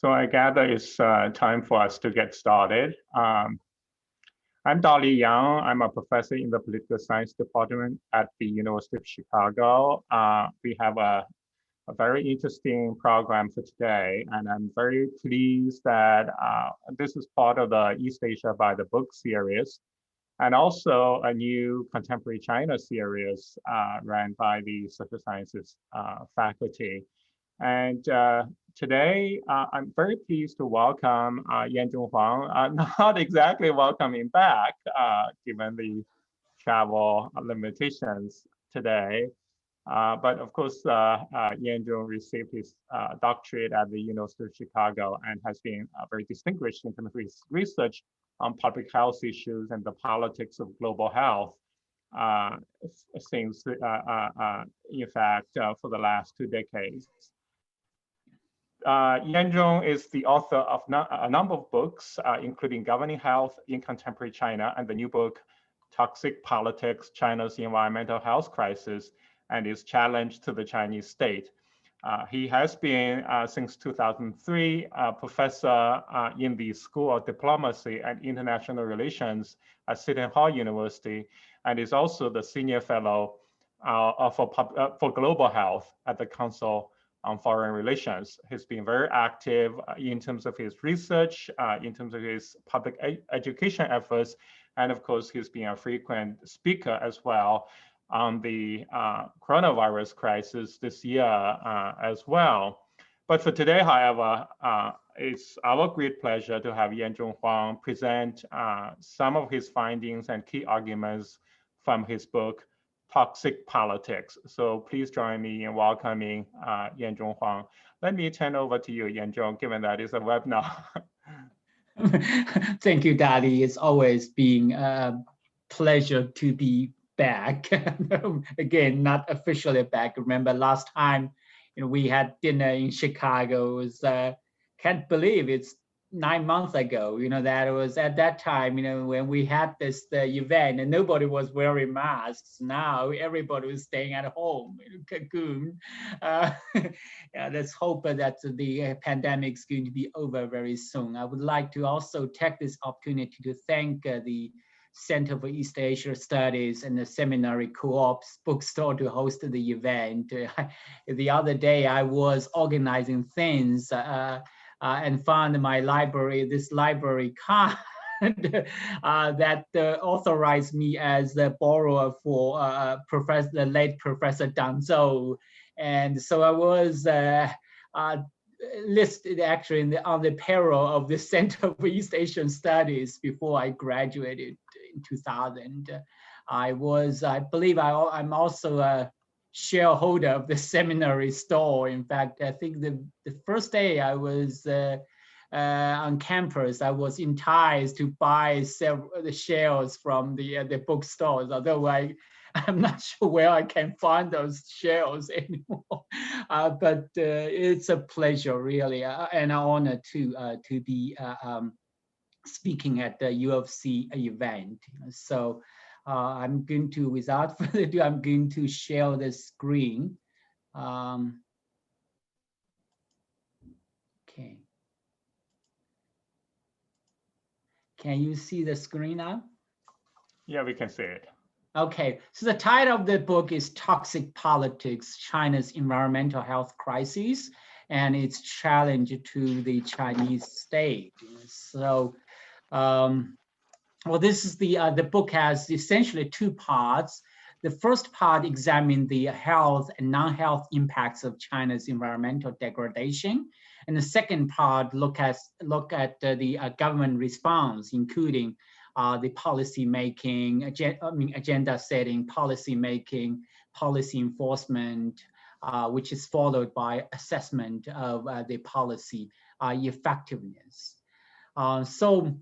So I gather it's time for us to get started. I'm Dolly Yang. I'm a professor in the political science department at the University of Chicago. We have a very interesting program for today, and I'm very pleased that this is part of the East Asia by the Book series, and also a new contemporary China series ran by the social sciences faculty. And today, I'm very pleased to welcome Yanzhong Huang, not exactly welcoming back, given the travel limitations today. But of course, Yanzhong received his doctorate at the University of Chicago and has been very distinguished in terms of his research on public health issues and the politics of global health since, in fact, for the last 2 decades. Yanzhong is the author of a number of books, including Governing Health in Contemporary China and the new book, Toxic Politics, China's Environmental Health Crisis and its Challenge to the Chinese State. He has been, since 2003, a professor in the School of Diplomacy and International Relations at Seton University, and is also the Senior Fellow for Global Health at the Council on Foreign Relations. He's been very active in terms of his research, in terms of his public education efforts, and of course, he's been a frequent speaker as well on the coronavirus crisis this year as well. But for today, however, it's our great pleasure to have Yanzhong Huang present some of his findings and key arguments from his book, Toxic Politics. So please join me in welcoming Yanzhong Huang. Let me turn over to you, Yanzhong, given that it's a webinar. Thank you, Dali. It's always been a pleasure to be back. Again, not officially back. Remember last time we had dinner in Chicago. It was, can't believe it's 9 months ago, that was at that time, when we had this event and nobody was wearing masks. Now everybody was staying at home in cocoon. Yeah, let's hope that the pandemic is going to be over very soon. I would like to also take this opportunity to thank the Center for East Asia Studies and the Seminary Co-op's bookstore to host the event. The other day I was organizing things and found my library, this library card that authorized me as the borrower for the late Professor Dang Zhou. And so I was listed actually on the payroll of the Center for East Asian Studies before I graduated in 2000. I believe I'm also a shareholder of the seminary store. In fact, I think the first day I was on campus, I was enticed to buy the shares from the bookstores, although I'm not sure where I can find those shares anymore. But it's a pleasure, really, and an honor to be speaking at the UFC event. So I'm going to, without further ado, I'm going to share the screen. Okay. Can you see the screen now? Yeah, we can see it. Okay, so the title of the book is Toxic Politics, China's Environmental Health Crisis and its Challenge to the Chinese State. So, well, this is the book has essentially 2 parts. The first part examines the health and non-health impacts of China's environmental degradation, and the second part look at the government response, including the policy making, agenda setting, policy making, policy enforcement, which is followed by assessment of the policy effectiveness. So,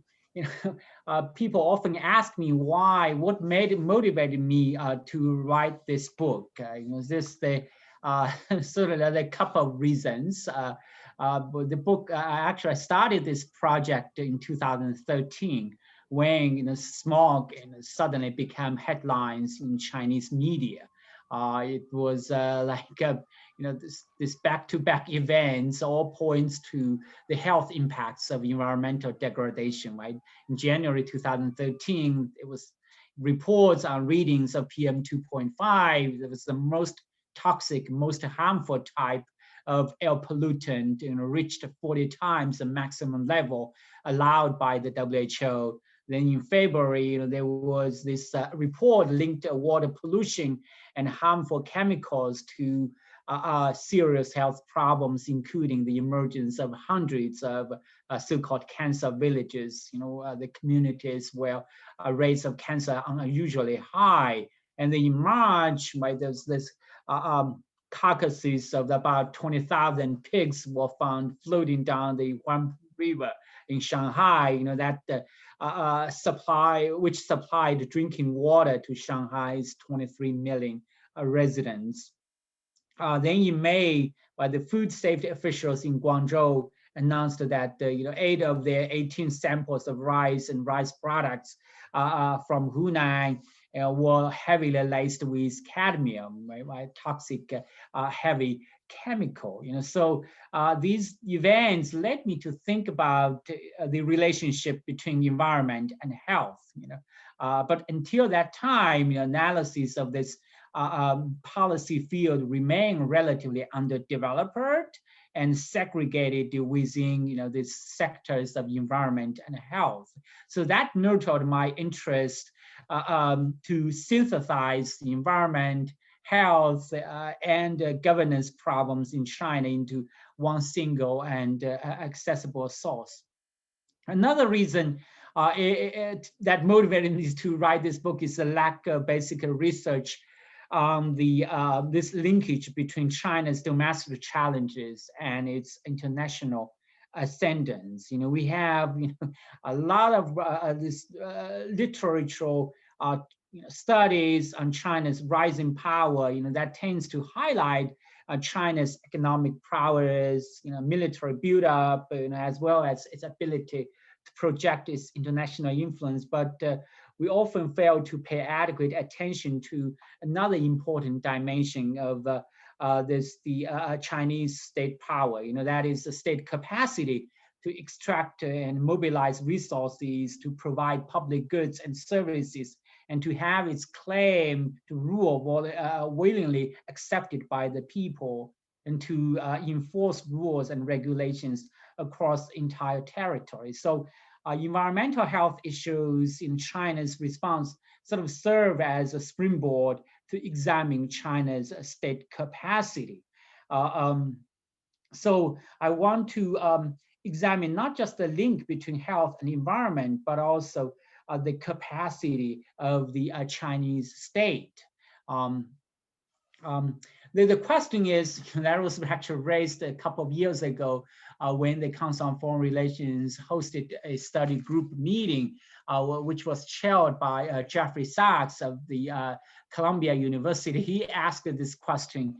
people often ask me what motivated me to write this book. This the sort of a couple of reasons. But the book, actually, I started this project in 2013 when smog suddenly became headlines in Chinese media. It was like this back-to-back events all points to the health impacts of environmental degradation, right? In January 2013, it was reports on readings of PM 2.5. It was the most toxic, most harmful type of air pollutant, reached 40 times the maximum level allowed by the WHO. Then in February, there was this report linked to water pollution and harmful chemicals to serious health problems, including the emergence of hundreds of so-called cancer villages, the communities where rates of cancer are unusually high. And then in March, there's this carcasses of about 20,000 pigs were found floating down the Huang River in Shanghai, which supplied drinking water to Shanghai's 23 million residents. Then in May, the food safety officials in Guangzhou announced that 8 of their 18 samples of rice and rice products from Hunan were heavily laced with cadmium, right? Toxic, heavy chemical. So these events led me to think about the relationship between environment and health. But until that time, analysis of this policy field remain relatively underdeveloped and segregated within these sectors of environment and health. So that nurtured my interest to synthesize the environment, health, and governance problems in China into one single and accessible source. Another reason that motivated me to write this book is the lack of basic research on this linkage between China's domestic challenges and its international ascendance. We have a lot of this literature studies on China's rising power. That tends to highlight China's economic prowess, military buildup, as well as its ability to project its international influence. But we often fail to pay adequate attention to another important dimension of the Chinese state power. That is the state capacity to extract and mobilize resources to provide public goods and services, and to have its claim to rule willingly accepted by the people, and to enforce rules and regulations across entire territory. So environmental health issues in China's response sort of serve as a springboard to examine China's state capacity. So I want to examine not just the link between health and environment, but also the capacity of the Chinese state. The question is, that was actually raised a couple of years ago when the Council on Foreign Relations hosted a study group meeting, which was chaired by Jeffrey Sachs of the Columbia University. He asked this question,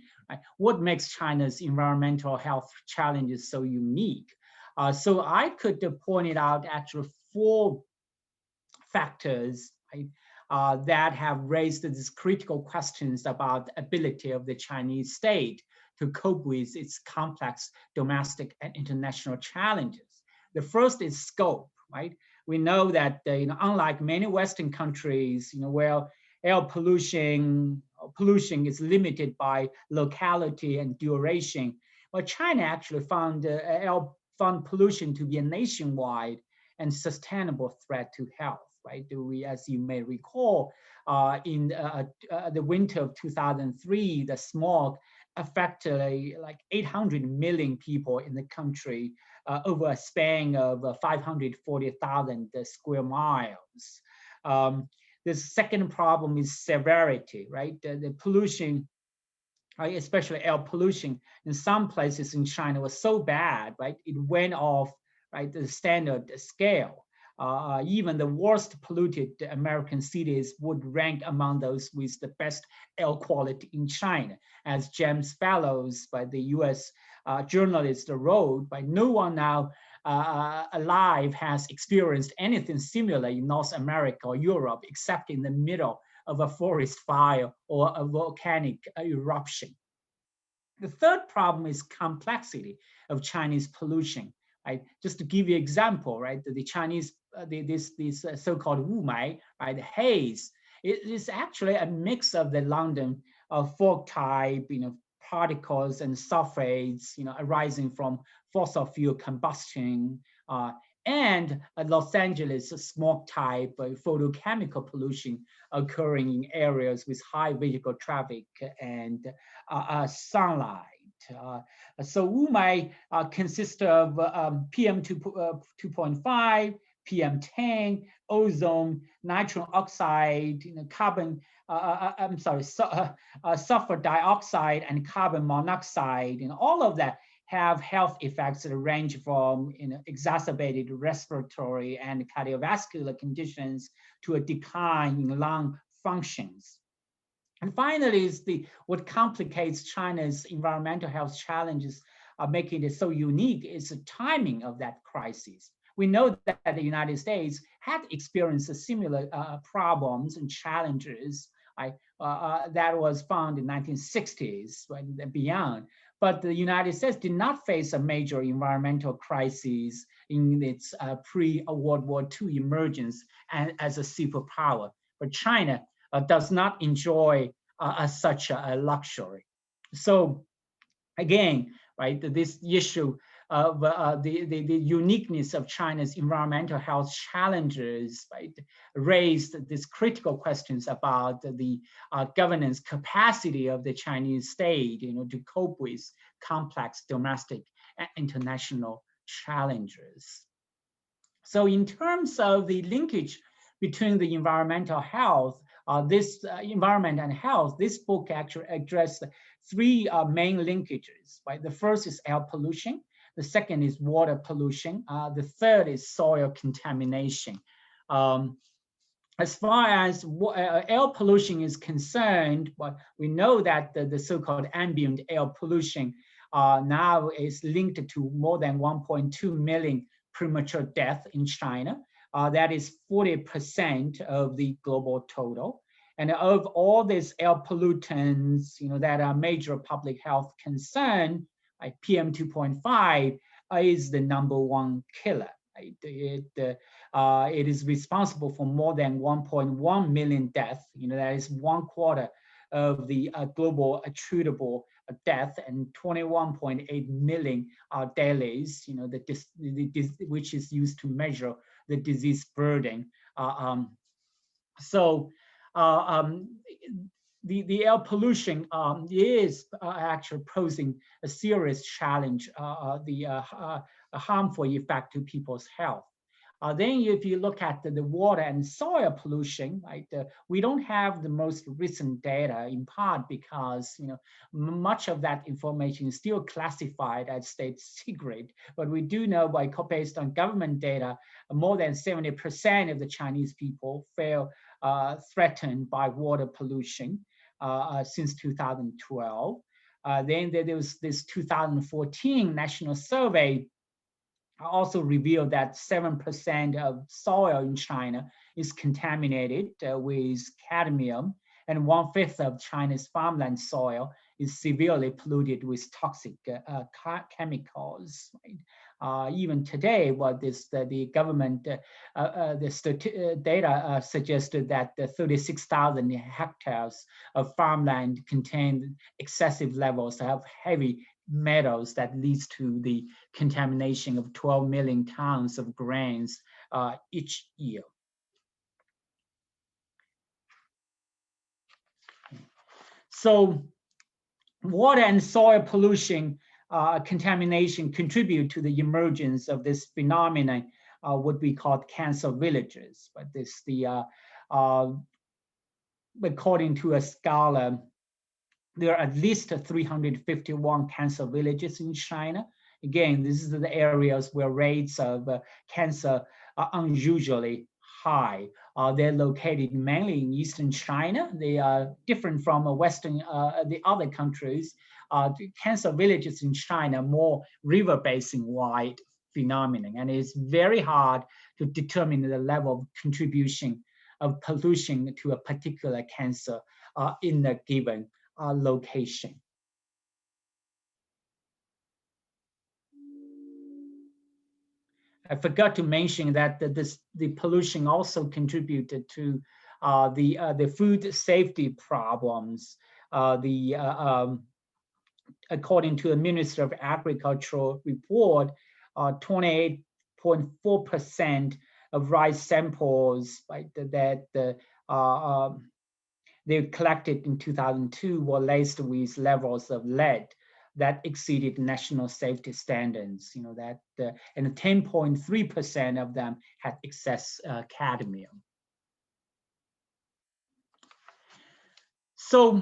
what makes China's environmental health challenges so unique? So I could point it out actually 4 factors, right, that have raised these critical questions about the ability of the Chinese state to cope with its complex domestic and international challenges. The first is scope, right? We know that unlike many Western countries, where air pollution is limited by locality and duration, well, China actually found air pollution to be a nationwide and sustainable threat to health. Right? As you may recall, in the winter of 2003, the smog affected like 800 million people in the country over a span of 540,000 square miles. The second problem is severity, right? The pollution, especially air pollution, in some places in China was so bad, right? It went off, right, the standard scale. Even the worst polluted American cities would rank among those with the best air quality in China. As James Fallows, by the US journalist, wrote, by no one now alive has experienced anything similar in North America or Europe, except in the middle of a forest fire or a volcanic eruption. The third problem is complexity of Chinese pollution. Right? Just to give you an example, right? The Chinese, this so-called wumai, right? The haze, it is actually a mix of the London fog type, particles and sulfates, arising from fossil fuel combustion, and Los Angeles smog type photochemical pollution occurring in areas with high vehicle traffic and sunlight. So wumai consists of PM 2.5, PM10, ozone, nitrogen oxide, carbon, sulfur dioxide and carbon monoxide, all of that have health effects that range from exacerbated respiratory and cardiovascular conditions to a decline in lung functions. And finally, is what complicates China's environmental health challenges, making it so unique, is the timing of that crisis. We know that the United States had experienced similar problems and challenges that was found in 1960s and beyond. But the United States did not face a major environmental crisis in its pre-World War II emergence and as a superpower. But China does not enjoy such a luxury. So again, right, this issue of the uniqueness of China's environmental health challenges, right, raised these critical questions about the governance capacity of the Chinese state, to cope with complex domestic and international challenges. So in terms of the linkage between the environmental health, environment and health, this book actually addressed three main linkages. Right? The first is air pollution. The second is water pollution. The third is soil contamination. As far as air pollution is concerned, we know that the so-called ambient air pollution now is linked to more than 1.2 million premature deaths in China. That is 40% of the global total. And of all these air pollutants, that are major public health concern, like PM 2.5 is the #1 killer. Right? It is responsible for more than 1.1 million deaths. That is 1/4 of the global attributable death and 21.8 million dailies. Which is used to measure the disease burden. The air pollution is actually posing a serious challenge, a harmful effect to people's health. Then if you look at the water and soil pollution, right, we don't have the most recent data, in part because much of that information is still classified as state secret. But we do know, based on government data, more than 70% of the Chinese people feel threatened by water pollution since 2012. Then there was this 2014 national survey also revealed that 7% of soil in China is contaminated with cadmium, and 1/5 of China's farmland soil is severely polluted with toxic chemicals. Right? Even today, the government data suggested that 36,000 hectares of farmland contain excessive levels of heavy metals that leads to the contamination of 12 million tons of grains each year. So water and soil pollution contamination contribute to the emergence of this phenomenon, what we call cancer villages. But according to a scholar, there are at least 351 cancer villages in China. Again, this is the areas where rates of cancer are unusually high. They're located mainly in eastern China. They are different from the other countries. Cancer villages in China more river basin wide phenomenon, and it's very hard to determine the level of contribution of pollution to a particular cancer in a given location. I forgot to mention that the pollution also contributed to the food safety problems. According to the Minister of Agriculture report, 28.4% of rice samples that they collected in 2002 were laced with levels of lead that exceeded national safety standards. And 10.3% of them had excess cadmium. So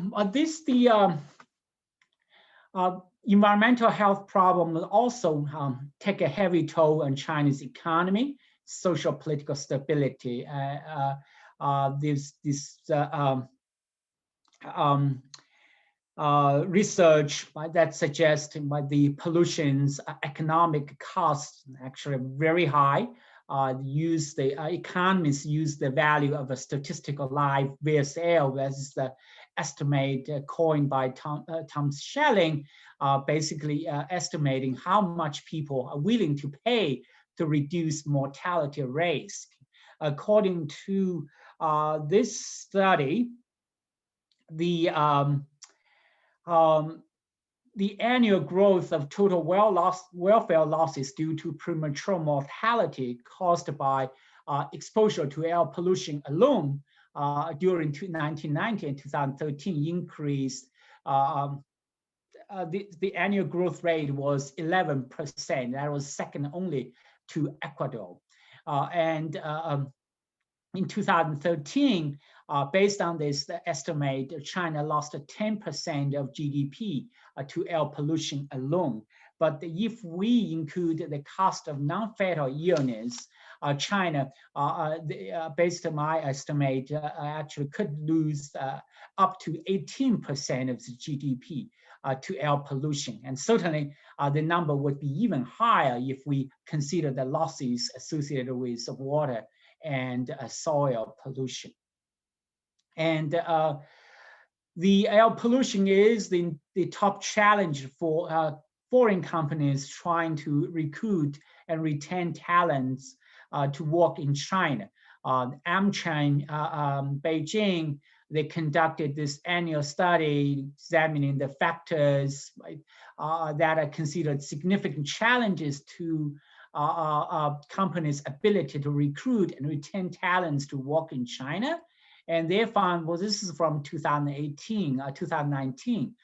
environmental health problem will also take a heavy toll on China's economy, social political stability. Research that suggests the pollution's economic costs actually very high. Economists use the value of a statistical life VSL as the estimate coined by Tom Schelling, basically estimating how much people are willing to pay to reduce mortality risk. According to this study, the annual growth of total welfare losses due to premature mortality caused by exposure to air pollution alone during 1990 and 2013 increased. The annual growth rate was 11%. That was second only to Ecuador. And in 2013, based on this estimate, China lost 10% of GDP to air pollution alone. But if we include the cost of non-fatal illness, China, based on my estimate, actually could lose up to 18% of the GDP to air pollution. And certainly the number would be even higher if we consider the losses associated with water and soil pollution. And the air pollution is the top challenge for foreign companies trying to recruit and retain talents to work in China. AmChina, Beijing, they conducted this annual study examining the factors that are considered significant challenges to companies' ability to recruit and retain talents to work in China. And they found, well, this is from 2019,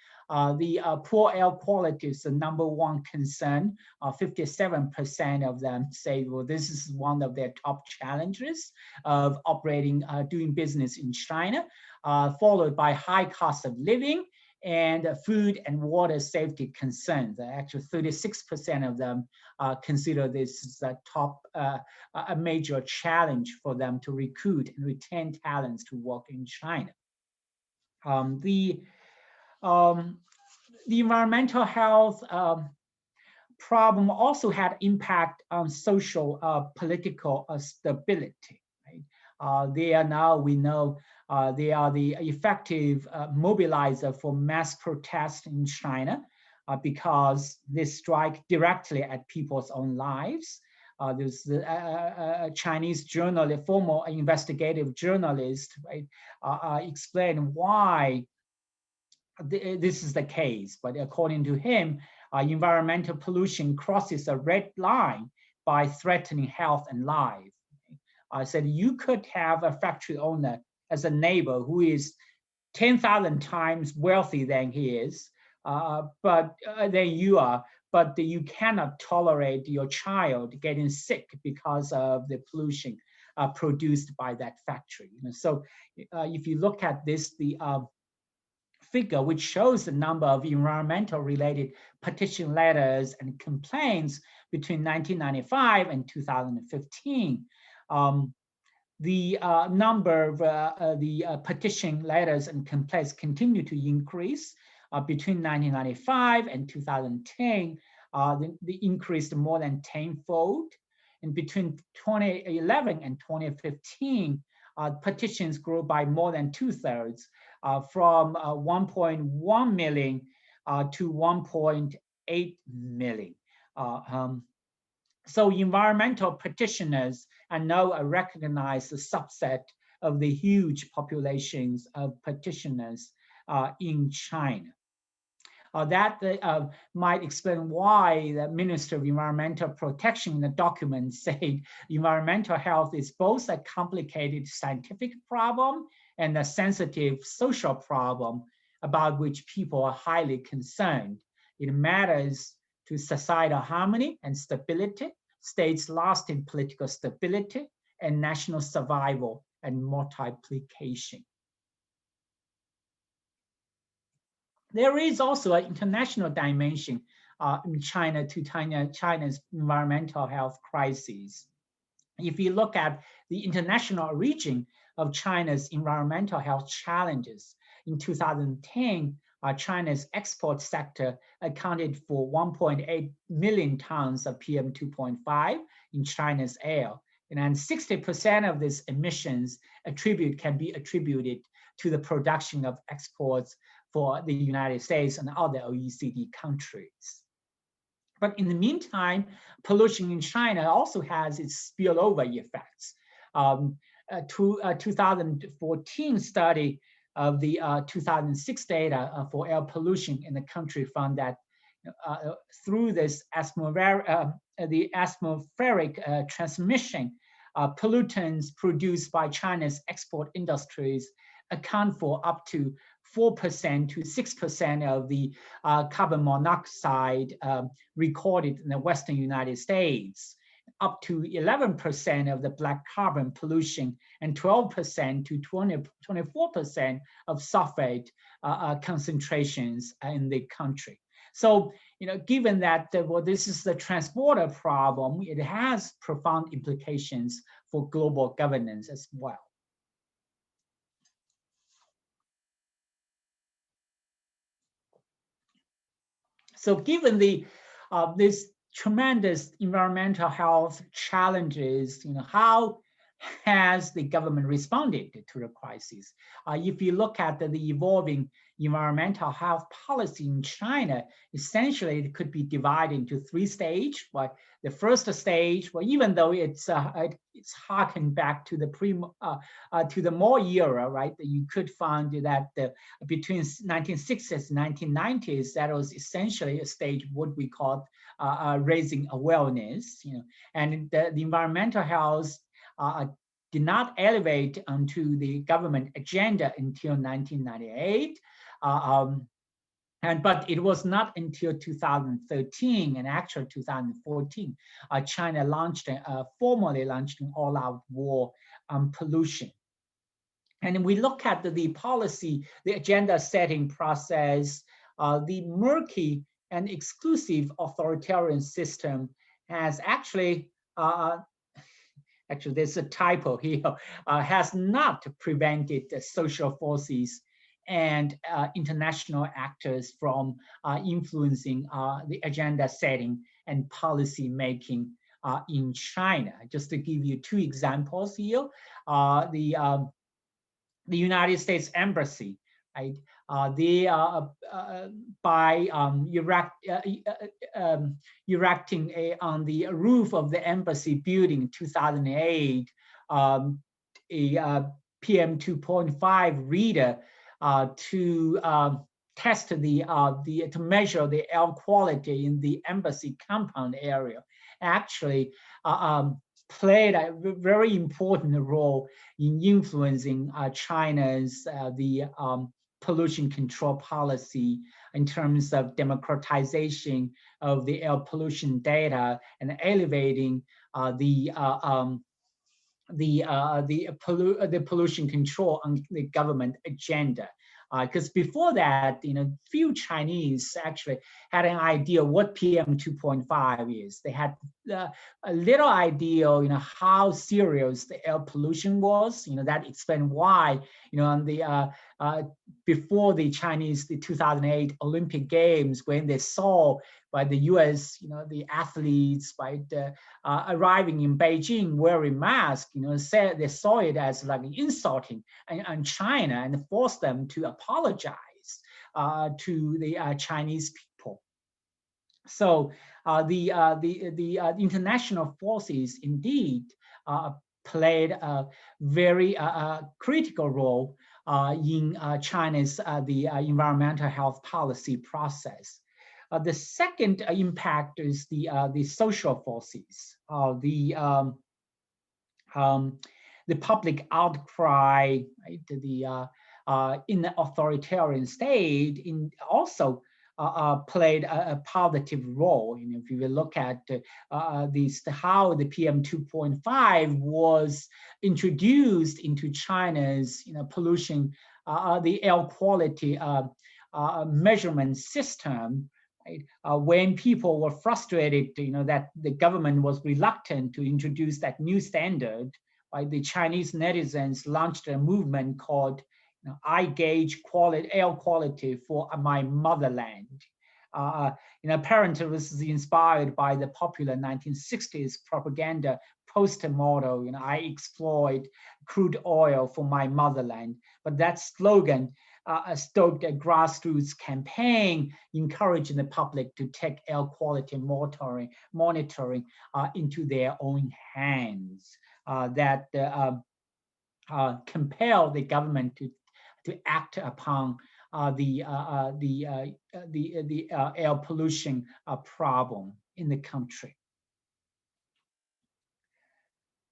the poor air quality is the number one concern. 57% of them say, well, this is one of their top challenges of operating, doing business in China, followed by high cost of living and food and water safety concerns. Actually, 36% of them consider this as a major challenge for them to recruit and retain talents to work in China. The environmental health problem also had impact on social political stability. Right? They are now, we know, they are the effective mobilizer for mass protest in China because they strike directly at people's own lives. There's a Chinese journalist, former investigative journalist, right, explained why this is the case. But according to him, environmental pollution crosses a red line by threatening health and life. I said, you could have a factory owner as a neighbor who is 10,000 times wealthy than he is, than you are, but you cannot tolerate your child getting sick because of the pollution produced by that factory. So if you look at this, the figure which shows the number of environmental related petition letters and complaints between 1995 and 2015, the number of the petition letters and complaints continue to increase. Between 1995 and 2010, they increased more than tenfold. And between 2011 and 2015, petitions grew by more than 2/3, from 1.1 million to 1.8 million. So environmental petitioners are now a recognized subset of the huge populations of petitioners in China. That might explain why the Minister of Environmental Protection in the document said environmental health is both a complicated scientific problem and a sensitive social problem about which people are highly concerned. It matters to societal harmony and stability, states' lasting political stability, and national survival and multiplication. There is also an international dimension in China to China's environmental health crises. If you look at the international origin of China's environmental health challenges, in 2010, China's export sector accounted for 1.8 million tons of PM 2.5 in China's air. And 60% of these emissions can be attributed to the production of exports for the United States and other OECD countries. But in the meantime, pollution in China also has its spillover effects. A 2014 study of the 2006 data for air pollution in the country found that through this atmospheric transmission, pollutants produced by China's export industries account for up to 4% to 6% of the carbon monoxide recorded in the Western United States, up to 11% of the black carbon pollution, and 12% to 24% of sulfate concentrations in the country. So, given that this is the transporter problem, it has profound implications for global governance as well. So given this tremendous environmental health challenges, how has the government responded to the crisis? If you look at the evolving environmental health policy in China, essentially it could be divided into three stages. The first stage, even though it's harkened back to the Mao era, right? You could find that between 1960s and 1990s, that was essentially a stage what we call raising awareness. And the environmental health did not elevate onto the government agenda until 1998. But it was not until 2013 and actually 2014, China formally launched an all-out war on pollution. And we look at the policy, the agenda setting process, the murky and exclusive authoritarian system has actually there's a typo here, has not prevented the social forces and international actors from influencing the agenda setting and policy making in China. Just to give you two examples here, the United States Embassy, right? By erecting on the roof of the embassy building in 2008, a PM 2.5 reader to test to measure the air quality in the embassy compound area, actually played a very important role in influencing China's pollution control policy in terms of democratization of the air pollution data and elevating the pollution control on the government agenda. Because before that, few Chinese actually had an idea what PM 2.5 is. They had a little idea, how serious the air pollution was. That explained why, on the before the 2008 Olympic Games, when they saw by the U.S., the athletes arriving in Beijing wearing masks, they saw it as like insulting on China and forced them to apologize to the Chinese people. So the international forces indeed played a very critical role in China's the environmental health policy process. The second impact is the social forces, the public outcry, right? In the authoritarian state, also played a positive role. You know, if you look at how the PM 2.5 was introduced into China's pollution, the air quality measurement system. Right? When people were frustrated, that the government was reluctant to introduce that new standard, right? The Chinese netizens launched a movement called I gauge air quality for my motherland. Apparently this is inspired by the popular 1960s propaganda poster motto, I exploit crude oil for my motherland. But that slogan stoked a grassroots campaign encouraging the public to take air quality monitoring into their own hands. That compel the government to act upon the air pollution problem in the country.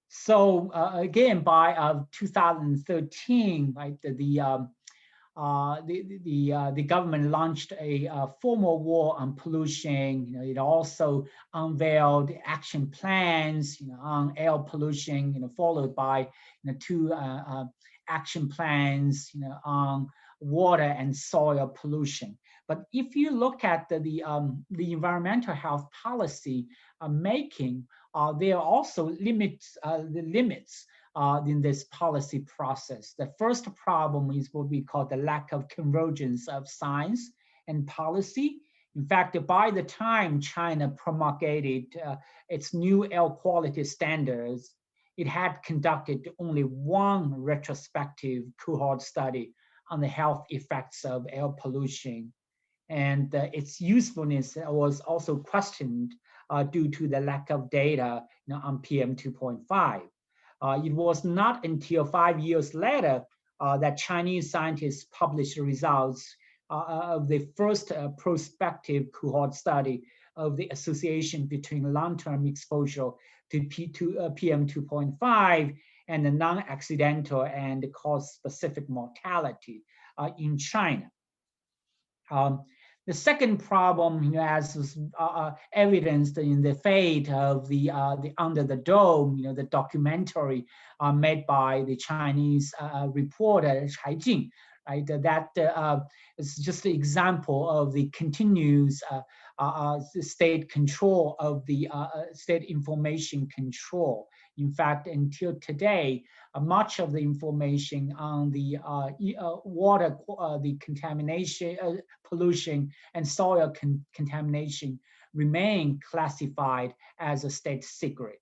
So again, by 2013, right, the government launched a formal war on pollution. It also unveiled action plans, on air pollution, followed by two action plans, on water and soil pollution. But if you look at the environmental health policy making, there are also limits in this policy process. The first problem is what we call the lack of convergence of science and policy. In fact, by the time China promulgated its new air quality standards, it had conducted only one retrospective cohort study on the health effects of air pollution. And its usefulness was also questioned due to the lack of data on PM 2.5. It was not until 5 years later that Chinese scientists published the results of the first prospective cohort study of the association between long-term exposure to PM 2.5 and the non-accidental and cause-specific mortality in China. The second problem, as was evidenced in the fate of the Under the Dome, the documentary made by the Chinese reporter Chai Jing, right? That is just an example of the continuous state control of the state information control. In fact, until today, much of the information on the water, the contamination, pollution, and soil contamination remain classified as a state secret.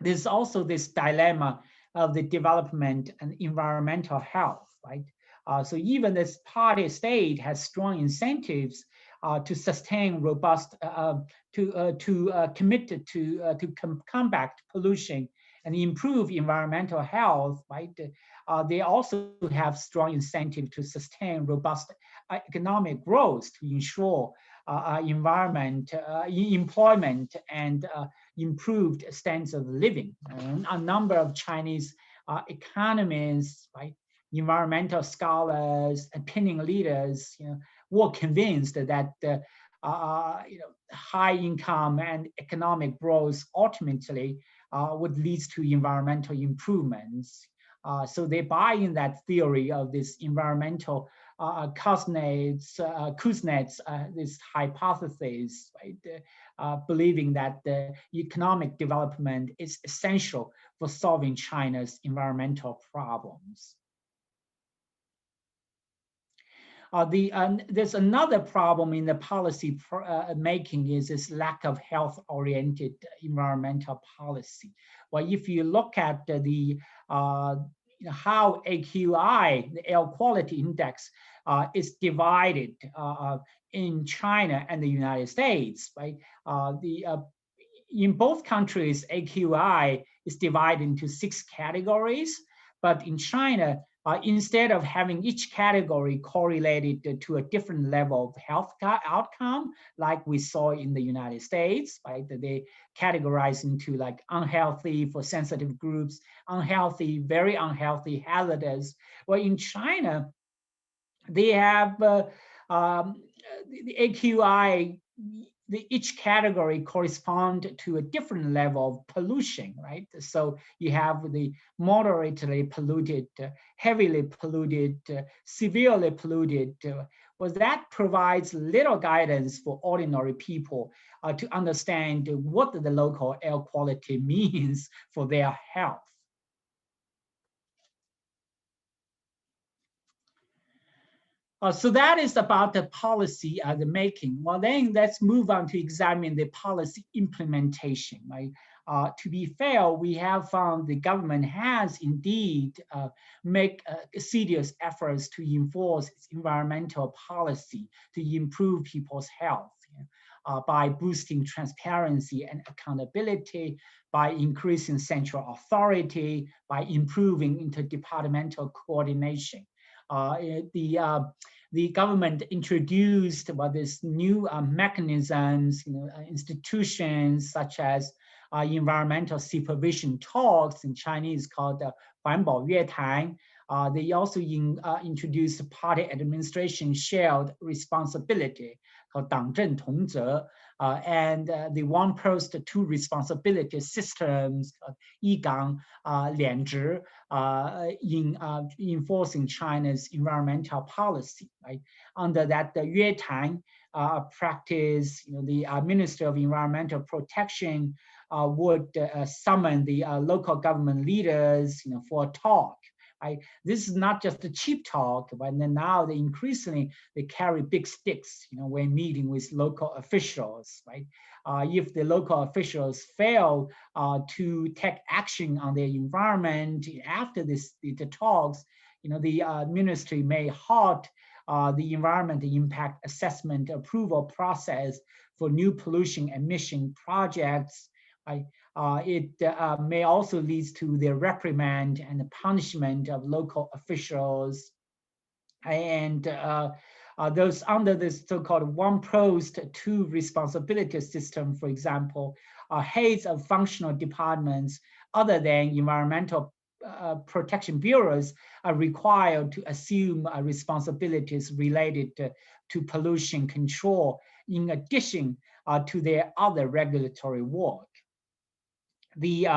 There's also this dilemma of the development and environmental health, right? So even this party state has strong incentives to sustain robust, committed to combat pollution and improve environmental health, right? They also have strong incentive to sustain robust economic growth to ensure employment and improved standards of living. And a number of Chinese economists, right, environmental scholars, opinion leaders, were convinced that high income and economic growth ultimately would lead to environmental improvements. So they buy in that theory of this environmental Kuznets, this hypothesis, right? Believing that the economic development is essential for solving China's environmental problems. There's another problem in the policy making is this lack of health-oriented environmental policy. Well, if you look at how AQI, the air quality index, is divided in China and the United States, right? In both countries, AQI is divided into 6 categories, but in China, instead of having each category correlated to a different level of health outcome, like we saw in the United States, right? They categorize into like unhealthy for sensitive groups, unhealthy, very unhealthy, hazardous. Well, in China, they have the AQI, each category correspond to a different level of pollution, right? So you have the moderately polluted, heavily polluted, severely polluted. Well, that provides little guidance for ordinary people to understand what the local air quality means for their health. So that is about the policy the making. Well, then let's move on to examine the policy implementation, right? To be fair, we have found the government has indeed make serious efforts to enforce its environmental policy to improve people's health by boosting transparency and accountability, by increasing central authority, by improving interdepartmental coordination. The government introduced this new mechanisms, institutions such as environmental supervision talks, in Chinese called 环保月谈. They also introduced party administration shared responsibility called 党政同责, and the one post two responsibility systems, 一岗, 两职, in enforcing China's environmental policy. Right? Under that, the 约谈 practice, the Minister of Environmental Protection would summon the local government leaders, for a talk. Right? This is not just a cheap talk, but then now they increasingly they carry big sticks, when meeting with local officials. Right? If the local officials fail to take action on their environment after the talks, the ministry may halt the environmental impact assessment approval process for new pollution emission projects. Right? It may also lead to the reprimand and the punishment of local officials. And those under this so-called one post, two responsibility system, for example, heads of functional departments other than environmental protection bureaus are required to assume responsibilities related to pollution control in addition to their other regulatory work. The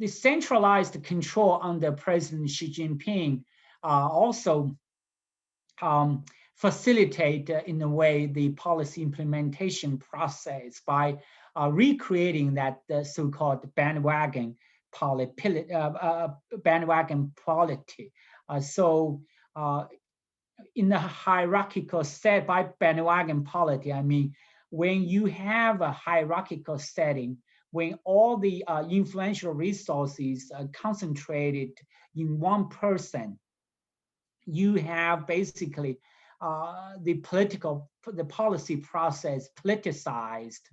centralized control under President Xi Jinping also facilitate in a way the policy implementation process by recreating that so-called bandwagon polity. So in the hierarchical set by bandwagon polity, I mean, when you have a hierarchical setting, when all the influential resources are concentrated in one person, you have basically the policy process politicized,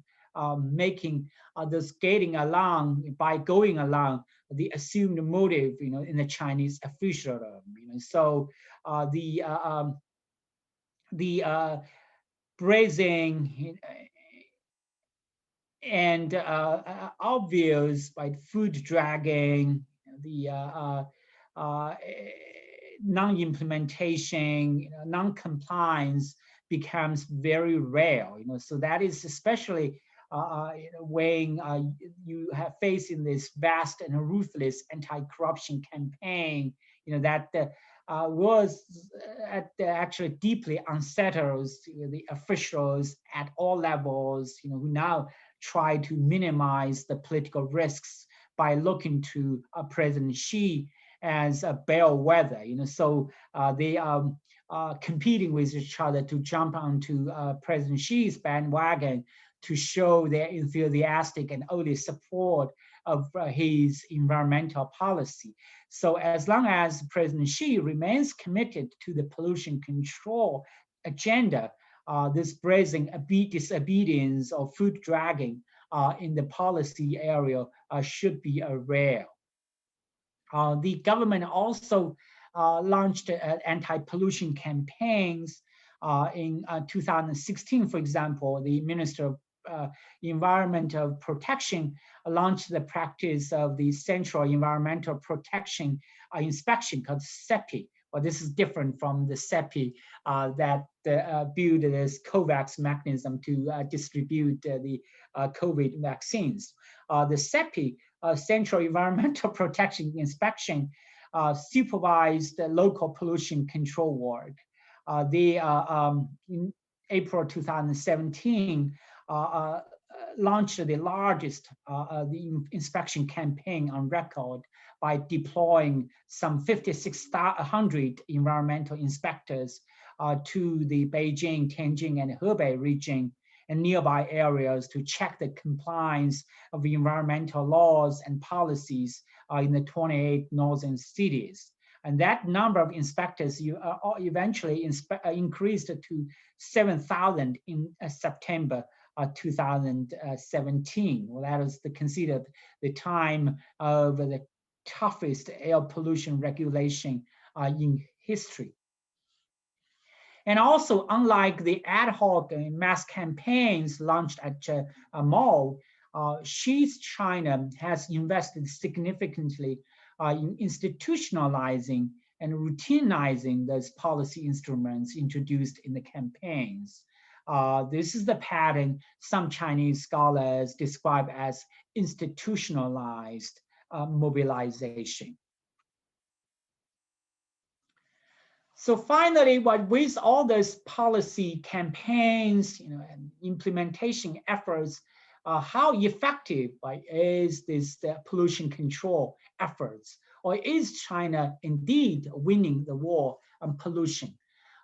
making this getting along by going along the assumed motive, in the Chinese officialdom. So the brazen and obvious food dragging, the non-implementation, non-compliance becomes very rare. So that is especially when you have facing this vast and ruthless anti-corruption campaign, that was actually deeply unsettles the officials at all levels, who now try to minimize the political risks by looking to President Xi as a bellwether. So they are competing with each other to jump onto President Xi's bandwagon to show their enthusiastic and early support of his environmental policy. So as long as President Xi remains committed to the pollution control agenda, this brazen disobedience or foot dragging in the policy area should be rare. The government also launched anti-pollution campaigns in 2016. For example, the Minister of Environmental Protection launched the practice of the Central Environmental Protection Inspection called CEPI. Well, this is different from the CEPI that built this COVAX mechanism to distribute the COVID vaccines. The CEPI, Central Environmental Protection Inspection, supervised the local pollution control work. In April 2017, launched the largest the inspection campaign on record by deploying some 5,600 environmental inspectors to the Beijing, Tianjin, and Hebei region and nearby areas to check the compliance of environmental laws and policies in the 28 northern cities. And that number of inspectors eventually increased to 7,000 in September 2017. Well, that is considered the time of the toughest air pollution regulation in history. And also, unlike the ad hoc mass campaigns launched at Mao, Xi's China has invested significantly in institutionalizing and routinizing those policy instruments introduced in the campaigns. This is the pattern some Chinese scholars describe as institutionalized mobilization. So finally, with all those policy campaigns, and implementation efforts, how effective is this pollution control efforts, or is China indeed winning the war on pollution?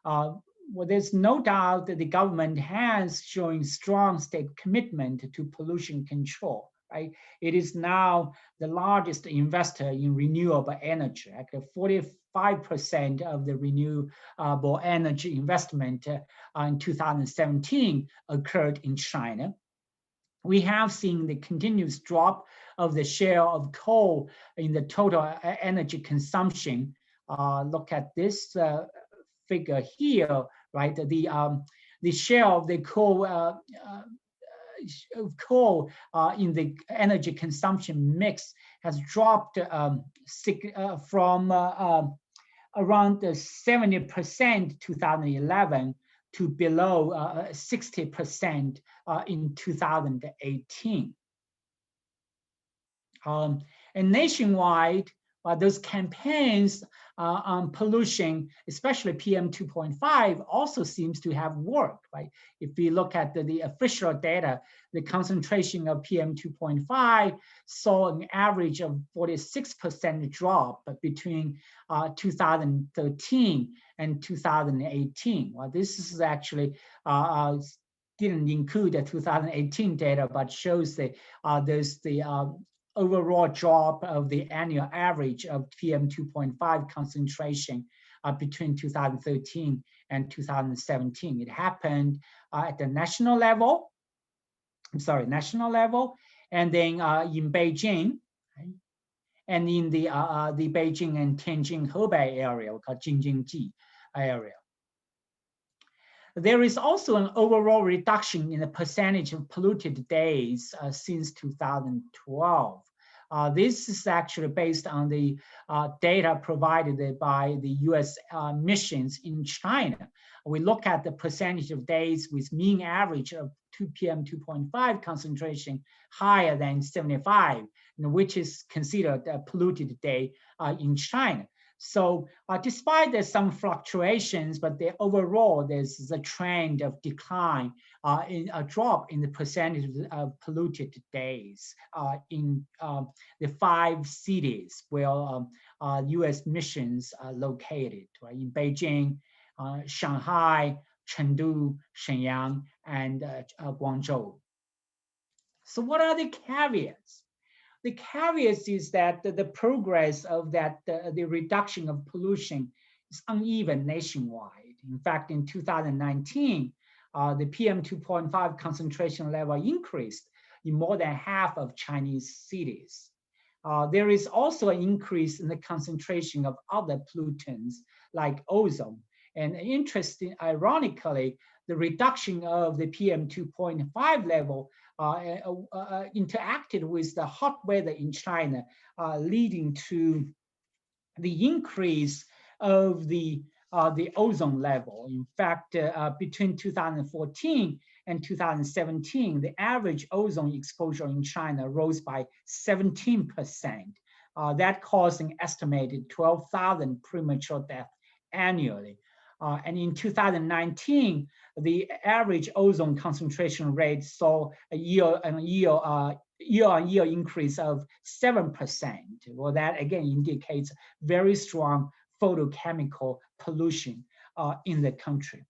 Well, there's no doubt that the government has shown strong state commitment to pollution control. Right? It is now the largest investor in renewable energy. Actually, 45% of the renewable energy investment in 2017 occurred in China. We have seen the continuous drop of the share of coal in the total energy consumption. Look at this figure here, right? The share of the coal in the energy consumption mix has dropped from around 70% 2011 to below 60% in 2018. And nationwide, those campaigns on pollution, especially PM 2.5, also seems to have worked, right? If we look at the official data, the concentration of PM 2.5 saw an average of 46% drop between 2013 and 2018. Well, this is actually didn't include the 2018 data, but shows that there's the overall drop of the annual average of PM 2.5 concentration between 2013 and 2017. It happened at the national level, and then in Beijing, right? And in the Beijing and Tianjin Hebei area, we call Jingjingji area. There is also an overall reduction in the percentage of polluted days since 2012. This is actually based on the data provided by the US missions in China. We look at the percentage of days with mean average of PM 2.5 concentration higher than 75, which is considered a polluted day in China. So despite there's some fluctuations, but overall there's a trend of decline in a drop in the percentage of polluted days in the 5 cities where US missions are located, right? In Beijing, Shanghai, Chengdu, Shenyang, and Guangzhou. So what are the caveats? the caveat is that the progress of the reduction of pollution is uneven nationwide. In fact, in 2019, the PM 2.5 concentration level increased in more than half of Chinese cities. There is also an increase in the concentration of other pollutants like ozone. And interesting, ironically, the reduction of the PM 2.5 level interacted with the hot weather in China, leading to the increase of the ozone level. In fact, between 2014 and 2017, the average ozone exposure in China rose by 17%. That caused an estimated 12,000 premature deaths annually. And in 2019, the average ozone concentration rate saw a year-on-year increase of 7%. Well, that again indicates very strong photochemical pollution in the country.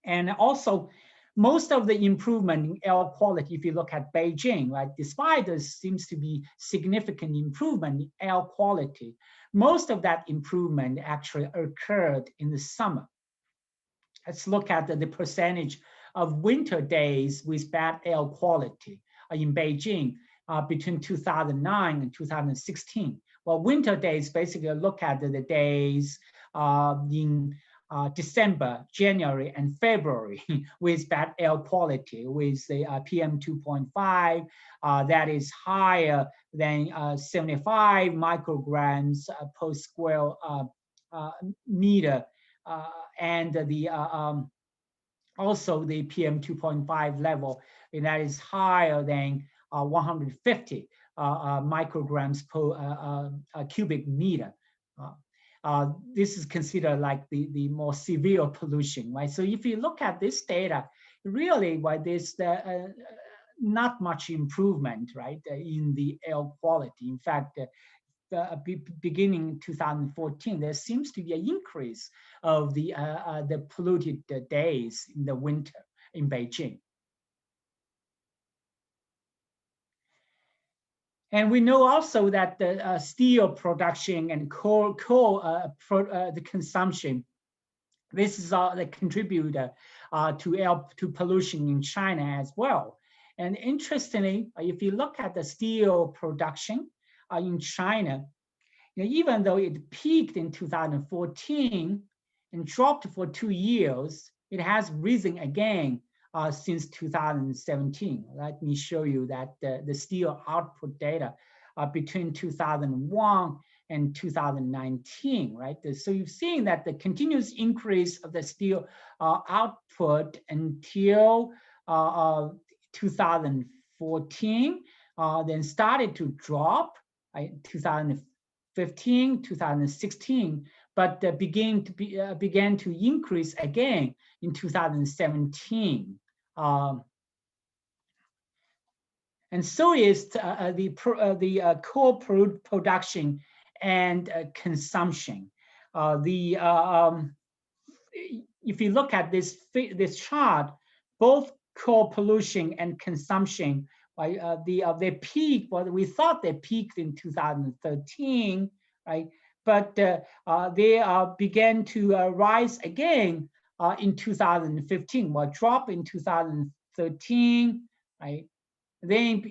And also, most of the improvement in air quality, if you look at Beijing, right, despite there seems to be significant improvement in air quality, most of that improvement actually occurred in the summer. Let's look at the percentage of winter days with bad air quality in Beijing between 2009 and 2016. Well, winter days basically look at the days in December, January, and February with bad air quality, with the PM 2.5 that is higher than 75 micrograms per square meter, and the also the PM 2.5 level that is higher than 150 micrograms per cubic meter. This is considered like the more severe pollution, right? So if you look at this data, really, there's not much improvement, right, in the air quality. In fact, beginning in 2014, there seems to be an increase of the polluted days in the winter in Beijing. And we know also that the steel production and coal the consumption, this is the contributor to pollution in China as well. And interestingly, if you look at the steel production in China, even though it peaked in 2014 and dropped for 2 years, it has risen again since 2017. Let me show you that the steel output data between 2001 and 2019, right? So you've seen that the continuous increase of the steel output until 2014, then started to drop in 2015, 2016, but began to increase again in 2017. And so is the coal production and consumption. If you look at this chart, both coal pollution and consumption, they peaked. Well, we thought they peaked in 2013, right? But they began to rise again in 2015. Well, drop in 2013, right? Then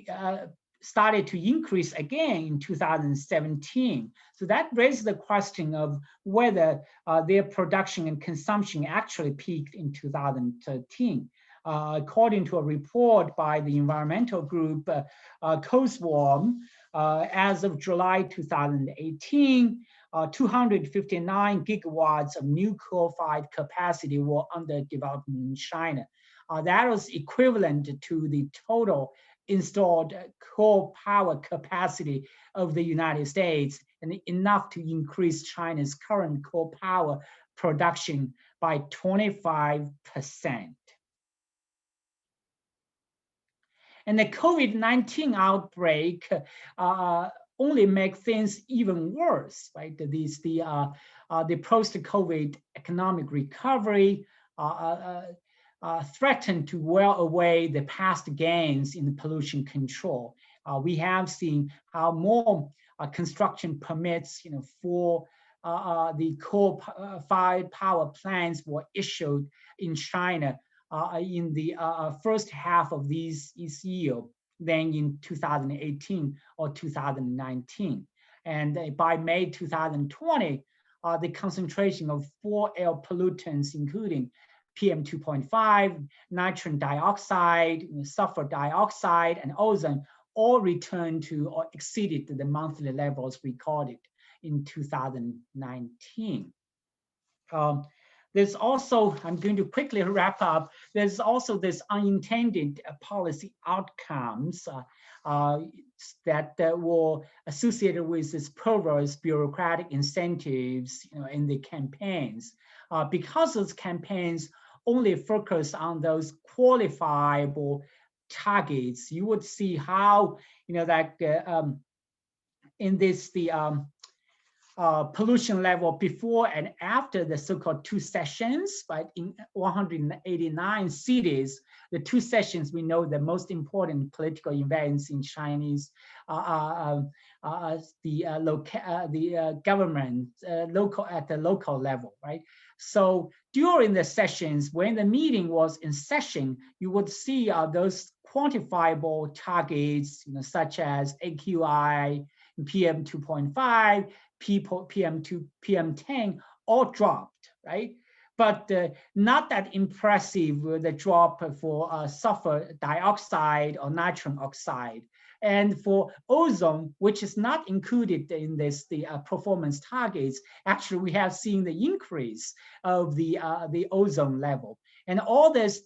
started to increase again in 2017. So that raises the question of whether their production and consumption actually peaked in 2013. According to a report by the environmental group COSWARM, as of July 2018, 259 gigawatts of new coal-fired capacity were under development in China. That was equivalent to the total installed coal power capacity of the United States, and enough to increase China's current coal power production by 25%. And the COVID-19 outbreak only make things even worse, right? The post-COVID economic recovery threatened to wear away the past gains in pollution control. We have seen how more construction permits, for the coal-fired power plants were issued in China in the first half of this year than in 2018 or 2019. And by May 2020, the concentration of 4 air pollutants, including PM 2.5, nitrogen dioxide, sulfur dioxide, and ozone, all returned to or exceeded the monthly levels recorded in 2019. There's also, I'm going to quickly wrap up, there's also this unintended policy outcomes that were associated with this perverse bureaucratic incentives in the campaigns. Because those campaigns only focus on those qualifiable targets, you would see how, that in this, pollution level before and after the so-called 2 sessions, but in 189 cities, the 2 sessions, we know the most important political events in Chinese, the government, at the local level, right? So during the sessions, when the meeting was in session, you would see those quantifiable targets, such as AQI, PM 2.5, PM10, all dropped, right? But not that impressive the drop for sulfur dioxide or nitrogen oxide. And for ozone, which is not included in this, the performance targets, actually we have seen the increase of the ozone level. And all this,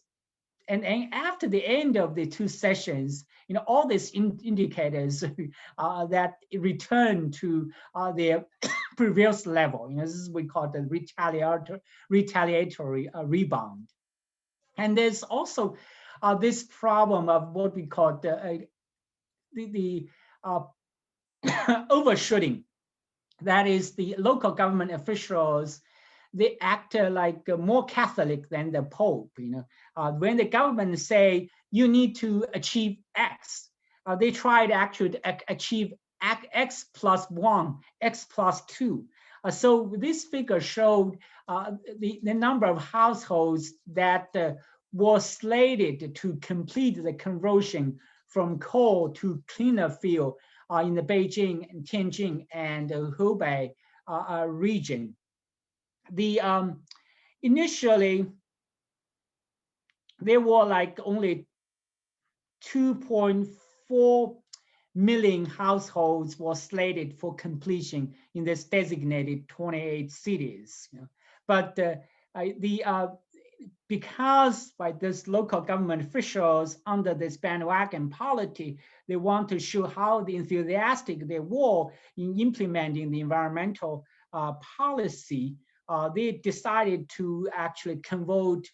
and after the end of the 2 sessions, all these indicators that return to their previous level. This is what we call the retaliatory rebound. And there's also this problem of what we call the overshooting. That is, the local government officials, they act like more Catholic than the Pope. When the government say you need to achieve X, they try to actually achieve X plus 1, X plus 2. So this figure showed the number of households that were slated to complete the conversion from coal to cleaner fuel in the Beijing, Tianjin, and Hubei region. The initially there were like only 2.4 million households were slated for completion in this designated 28 cities. But because by this local government officials under this bandwagon policy, they want to show how enthusiastic they were in implementing the environmental policy. They decided to actually convert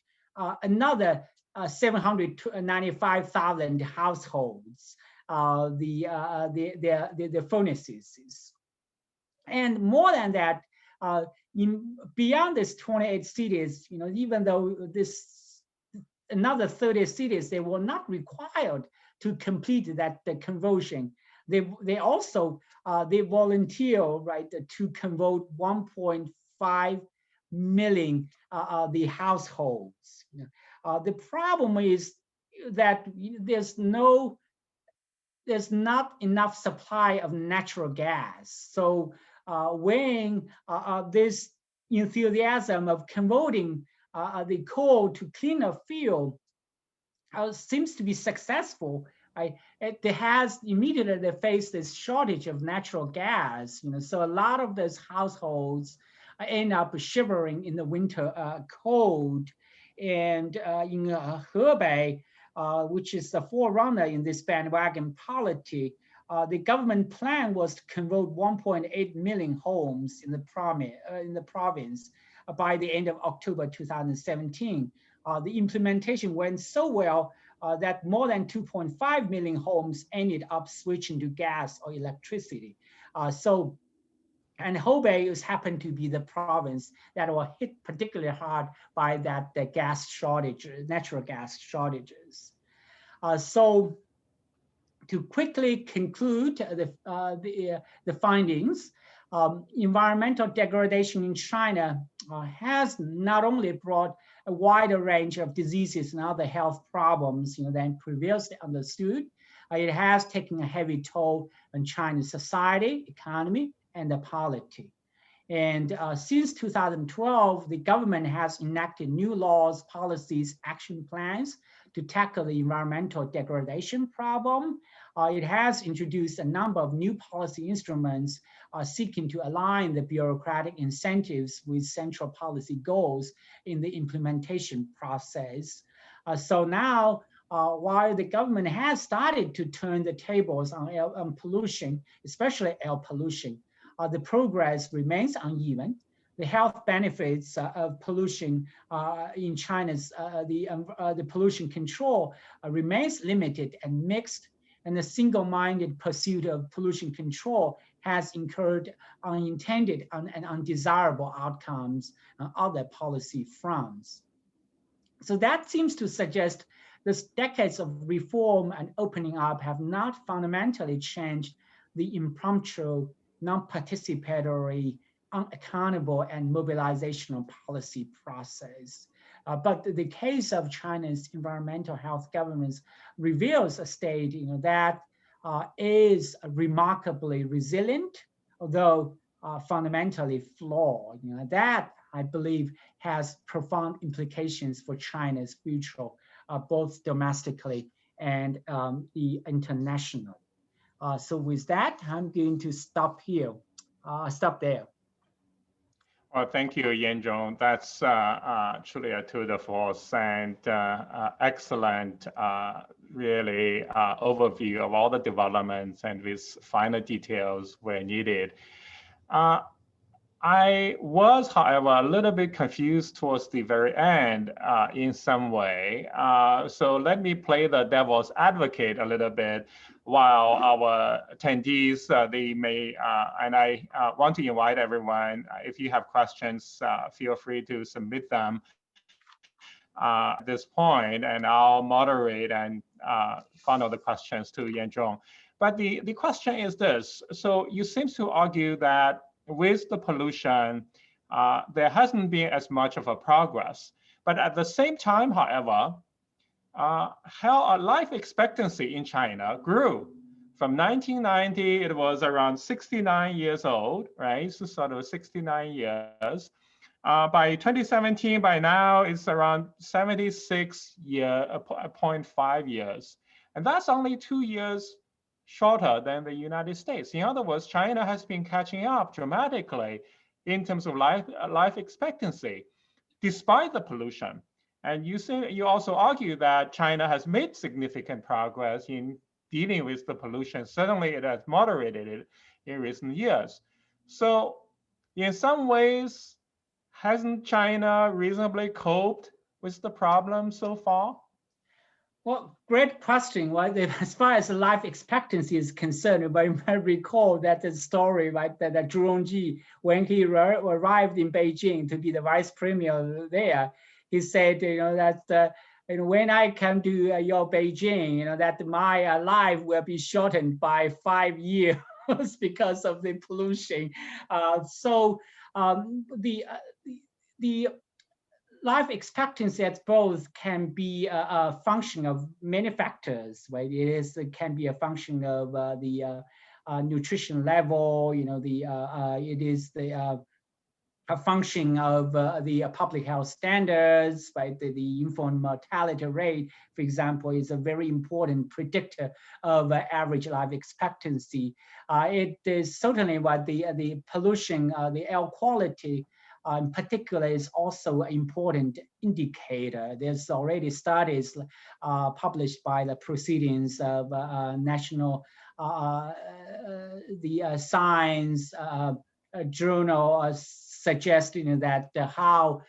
another 795,000 households, the furnaces. And more than that, beyond this 28 cities, even though another 30 cities, they were not required to complete the conversion. They also they volunteer, right, to convert 1.5 million the households. The problem is that there's not enough supply of natural gas. So when this enthusiasm of converting the coal to cleaner fuel seems to be successful, it has immediately faced this shortage of natural gas. So a lot of those households end up shivering in the winter cold. And in Hebei, which is the forerunner in this bandwagon policy, the government plan was to convert 1.8 million homes in the province by the end of October 2017. The implementation went so well that more than 2.5 million homes ended up switching to gas or electricity. And Hebei has happened to be the province that was hit particularly hard by the gas shortage, natural gas shortages. So to quickly conclude the findings, environmental degradation in China has not only brought a wider range of diseases and other health problems than previously understood, it has taken a heavy toll on China's society, economy, and the polity. And since 2012, the government has enacted new laws, policies, action plans to tackle the environmental degradation problem. It has introduced a number of new policy instruments seeking to align the bureaucratic incentives with central policy goals in the implementation process. So now, while the government has started to turn the tables on pollution, especially air pollution, the progress remains uneven. The health benefits of pollution in China's the pollution control remains limited and mixed, and the single-minded pursuit of pollution control has incurred unintended and undesirable outcomes on other policy fronts. So that seems to suggest this decades of reform and opening up have not fundamentally changed the impromptu, non-participatory, unaccountable, and mobilizational policy process. But the case of China's environmental health governance reveals a state that is remarkably resilient, although fundamentally flawed. That, I believe, has profound implications for China's future, both domestically and internationally. So with that, I'm going to stop here. Stop there. Well, thank you, Yanzhong. That's truly a tour de force and excellent, really overview of all the developments and with finer details where needed. I was, however, a little bit confused towards the very end in some way. So let me play the devil's advocate a little bit while our attendees, they may, and I want to invite everyone, if you have questions, feel free to submit them at this point, and I'll moderate and funnel the questions to Yanzhong. But the question is this. So you seem to argue that with the pollution, there hasn't been as much of a progress. But at the same time, however, life expectancy in China grew. From 1990, it was around 69 years old, right? So sort of 69 years. By 2017, by now, it's around 76.5 years. And that's only 2 years shorter than the United States. In other words, China has been catching up dramatically in terms of life expectancy, despite the pollution. And you also argue that China has made significant progress in dealing with the pollution. Certainly, it has moderated it in recent years. So in some ways, hasn't China reasonably coped with the problem so far? Well, great question. Right? As far as life expectancy is concerned, I recall that the story, right, that Zhu Rongji, when he arrived in Beijing to be the vice premier there, he said, that when I come to your Beijing, that my life will be shortened by 5 years because of the pollution. So the life expectancy at both can be a function of many factors, right? It can be a function of the nutrition level, it is a function of the public health standards, right? The infant mortality rate, for example, is a very important predictor of average life expectancy. It is certainly what the pollution, the air quality in particular is also an important indicator. There's already studies published by the proceedings of national, science journal suggesting that how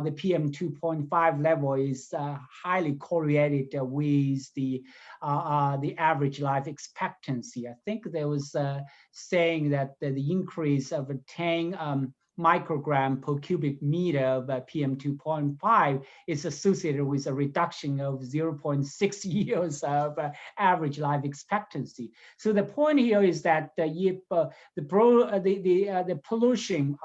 the PM 2.5 level is highly correlated with the average life expectancy. I think there was saying that the increase of 10 microgram per cubic meter of PM 2.5 is associated with a reduction of 0.6 years of average life expectancy. So the point here is that if the pollution,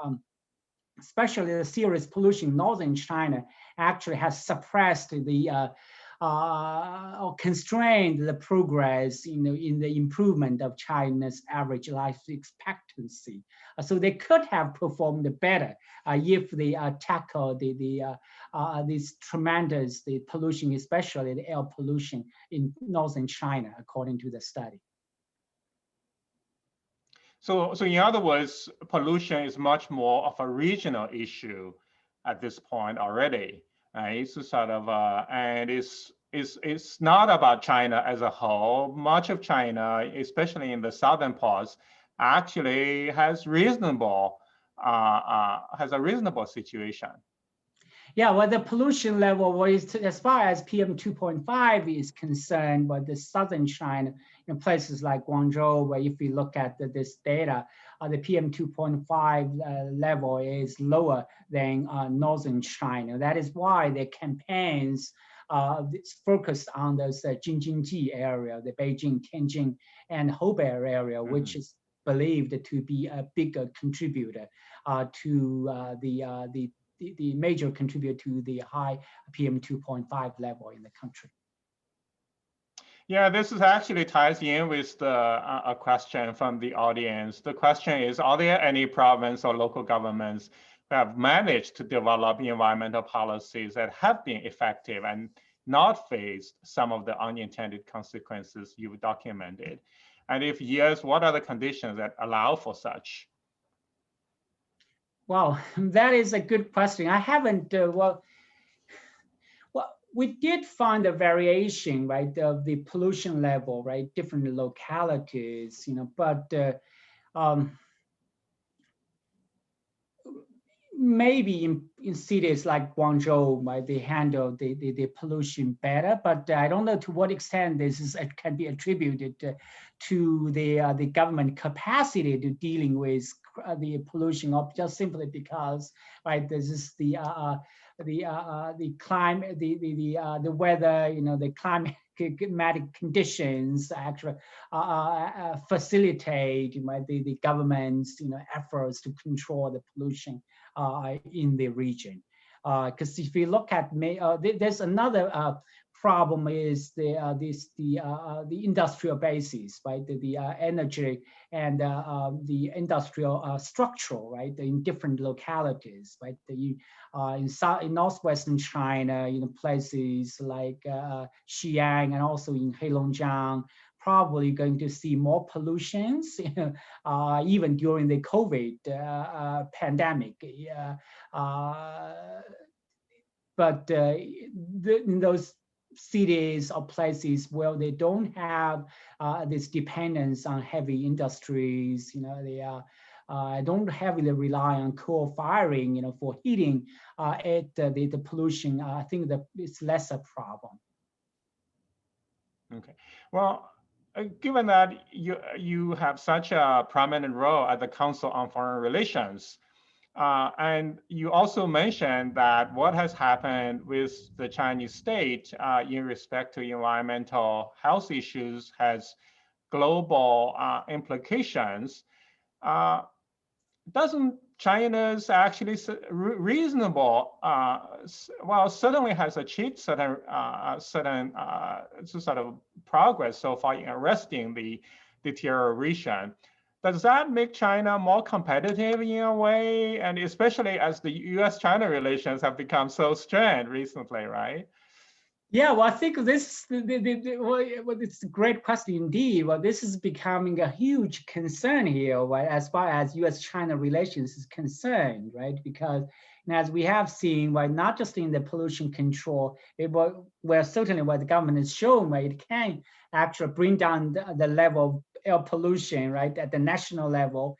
especially the serious pollution in northern China, actually has suppressed or constrained the progress in the improvement of China's average life expectancy. So they could have performed better if they tackle this tremendous pollution, especially the air pollution in northern China, according to the study. So in other words, pollution is much more of a regional issue at this point already. It's sort of, and it's not about China as a whole. Much of China, especially in the southern parts, actually has a reasonable situation. Yeah, well, the pollution level was, as far as PM 2.5 is concerned, but the southern China, in places like Guangzhou, where if you look at this data, the PM 2.5 level is lower than northern China. That is why the campaigns focused on those Jing-Jin-Ji area, the Beijing, Tianjin, and Hubei area, which is believed to be a bigger contributor to the major contributor to the high PM 2.5 level in the country. Yeah, this is actually ties in with a question from the audience. The question is, are there any province or local governments who have managed to develop environmental policies that have been effective and not faced some of the unintended consequences you've documented? And if yes, what are the conditions that allow for such? Well, that is a good question. I haven't, we did find a variation, right, of the pollution level, right, different localities, but maybe in cities like Guangzhou, right, they handle the pollution better, but I don't know to what extent this can be attributed to the government capacity to dealing with the pollution, or just simply because, right, this is the climate, the weather, the climatic conditions actually facilitate the government's efforts to control the pollution in the region. Because if you look at, there's another problem is the industrial basis, right? The energy and the industrial structure, right? In different localities, right? In northwestern China, places like Xi'an and also in Heilongjiang, probably going to see more pollutions, even during the COVID pandemic. But in those cities or places where they don't have this dependence on heavy industries, they don't heavily rely on coal firing, for heating, the pollution, I think that it's less a problem. Okay, well, given that you have such a prominent role at the Council on Foreign Relations, and you also mentioned that what has happened with the Chinese state in respect to environmental health issues has global implications. Doesn't China's actually reasonable, well, certainly has achieved certain sort of progress so far in arresting the deterioration. Does that make China more competitive in a way? And especially as the US-China relations have become so strained recently, right? Yeah, well, I think this it's a great question indeed. Well, this is becoming a huge concern here, right, as far as US-China relations is concerned, right? Because as we have seen, right, not just in the pollution control, where certainly what the government has shown, right, it can actually bring down the level of air pollution, right, at the national level,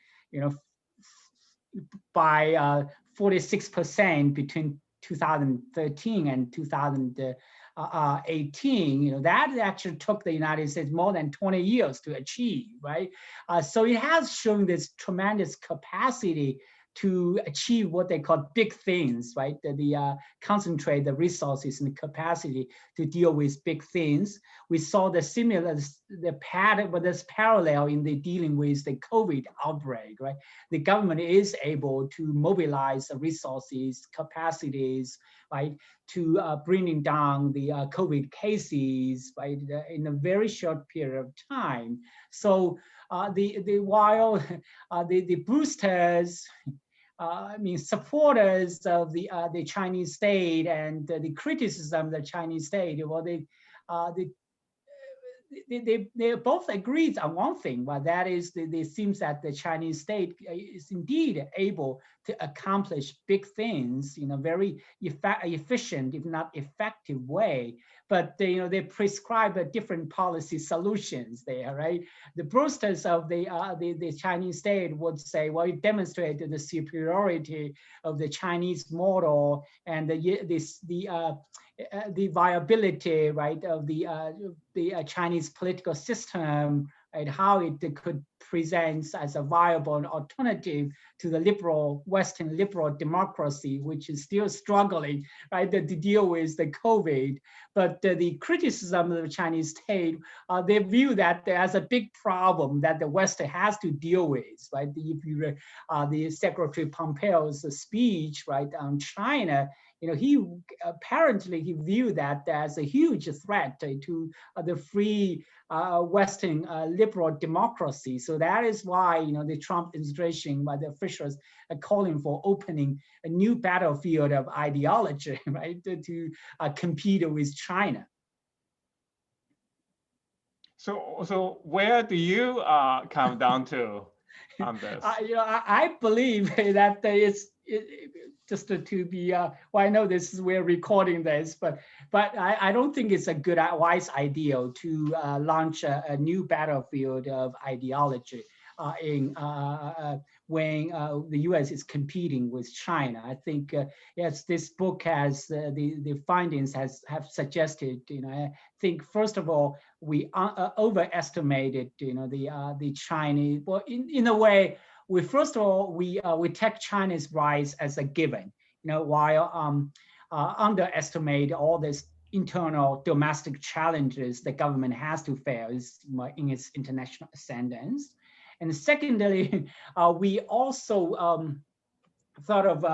by 46% between 2013 and 2018. That actually took the United States more than 20 years to achieve, right? So it has shown this tremendous capacity to achieve what they call big things, right? Concentrate the resources and the capacity to deal with big things. We saw the pattern, but there's parallel in the dealing with the COVID outbreak, right? The government is able to mobilize the resources, capacities, right, to bringing down the COVID cases, right, in a very short period of time. So while the boosters, supporters of the Chinese state and the criticism of the Chinese state, well, they both agreed on one thing, but that is it seems that the Chinese state is indeed able to accomplish big things in a very efficient, if not effective way. But they prescribe different policy solutions there, right? The boosters of the Chinese state would say, well, it demonstrated the superiority of the Chinese model and the viability, right, of the Chinese political system, and how it could present as a viable alternative to the Western liberal democracy, which is still struggling, right, to deal with the COVID. But the criticism of the Chinese state, they view that as a big problem that the West has to deal with, right? If you read the Secretary Pompeo's speech, right, on China, he viewed that as a huge threat to the free Western liberal democracy. So that is why the Trump administration, by the officials, are calling for opening a new battlefield of ideology, right, to compete with China. So where do you come down to on this? I believe that just to be, well, I know we're recording this, but I don't think it's a good, wise idea to launch a new battlefield of ideology when the U.S. is competing with China. I think, yes, this book has the findings have suggested. I think first of all we overestimated the Chinese. Well, in a way, we take China's rise as a given, while underestimate all these internal domestic challenges the government has to face in its international ascendance. And secondly, we also sort of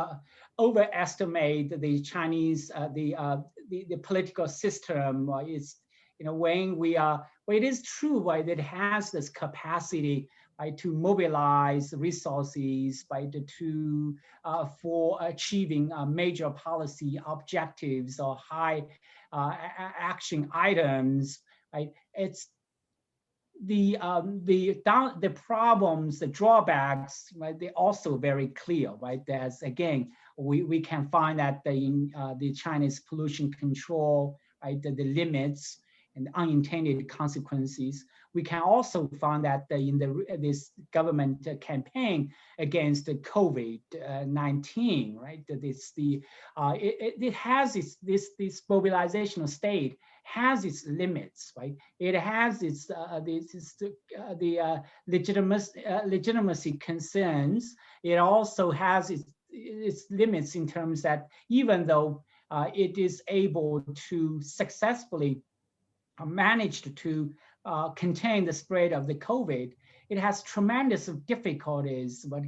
overestimate the Chinese, the political system. It is true, right, that it has this capacity, right, to mobilize resources, right, for achieving major policy objectives or high action items, right? It's the problems, the drawbacks, right, they're also very clear, right? There's, again, we can find that in the Chinese pollution control, right, the limits and unintended consequences. We can also find that in this government campaign against the COVID-19, right? It has this mobilizational state has its limits, right? It has its legitimacy concerns. It also has its limits in terms that even though it is able to successfully managed to contain the spread of the COVID, it has tremendous difficulties, but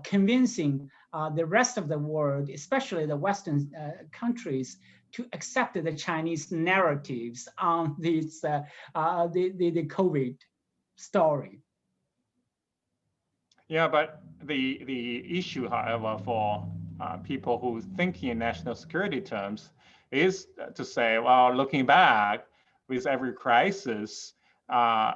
convincing the rest of the world, especially the Western countries, to accept the Chinese narratives on this the COVID story. Yeah, but the issue, however, for people who think in national security terms is to say, well, looking back, with every crisis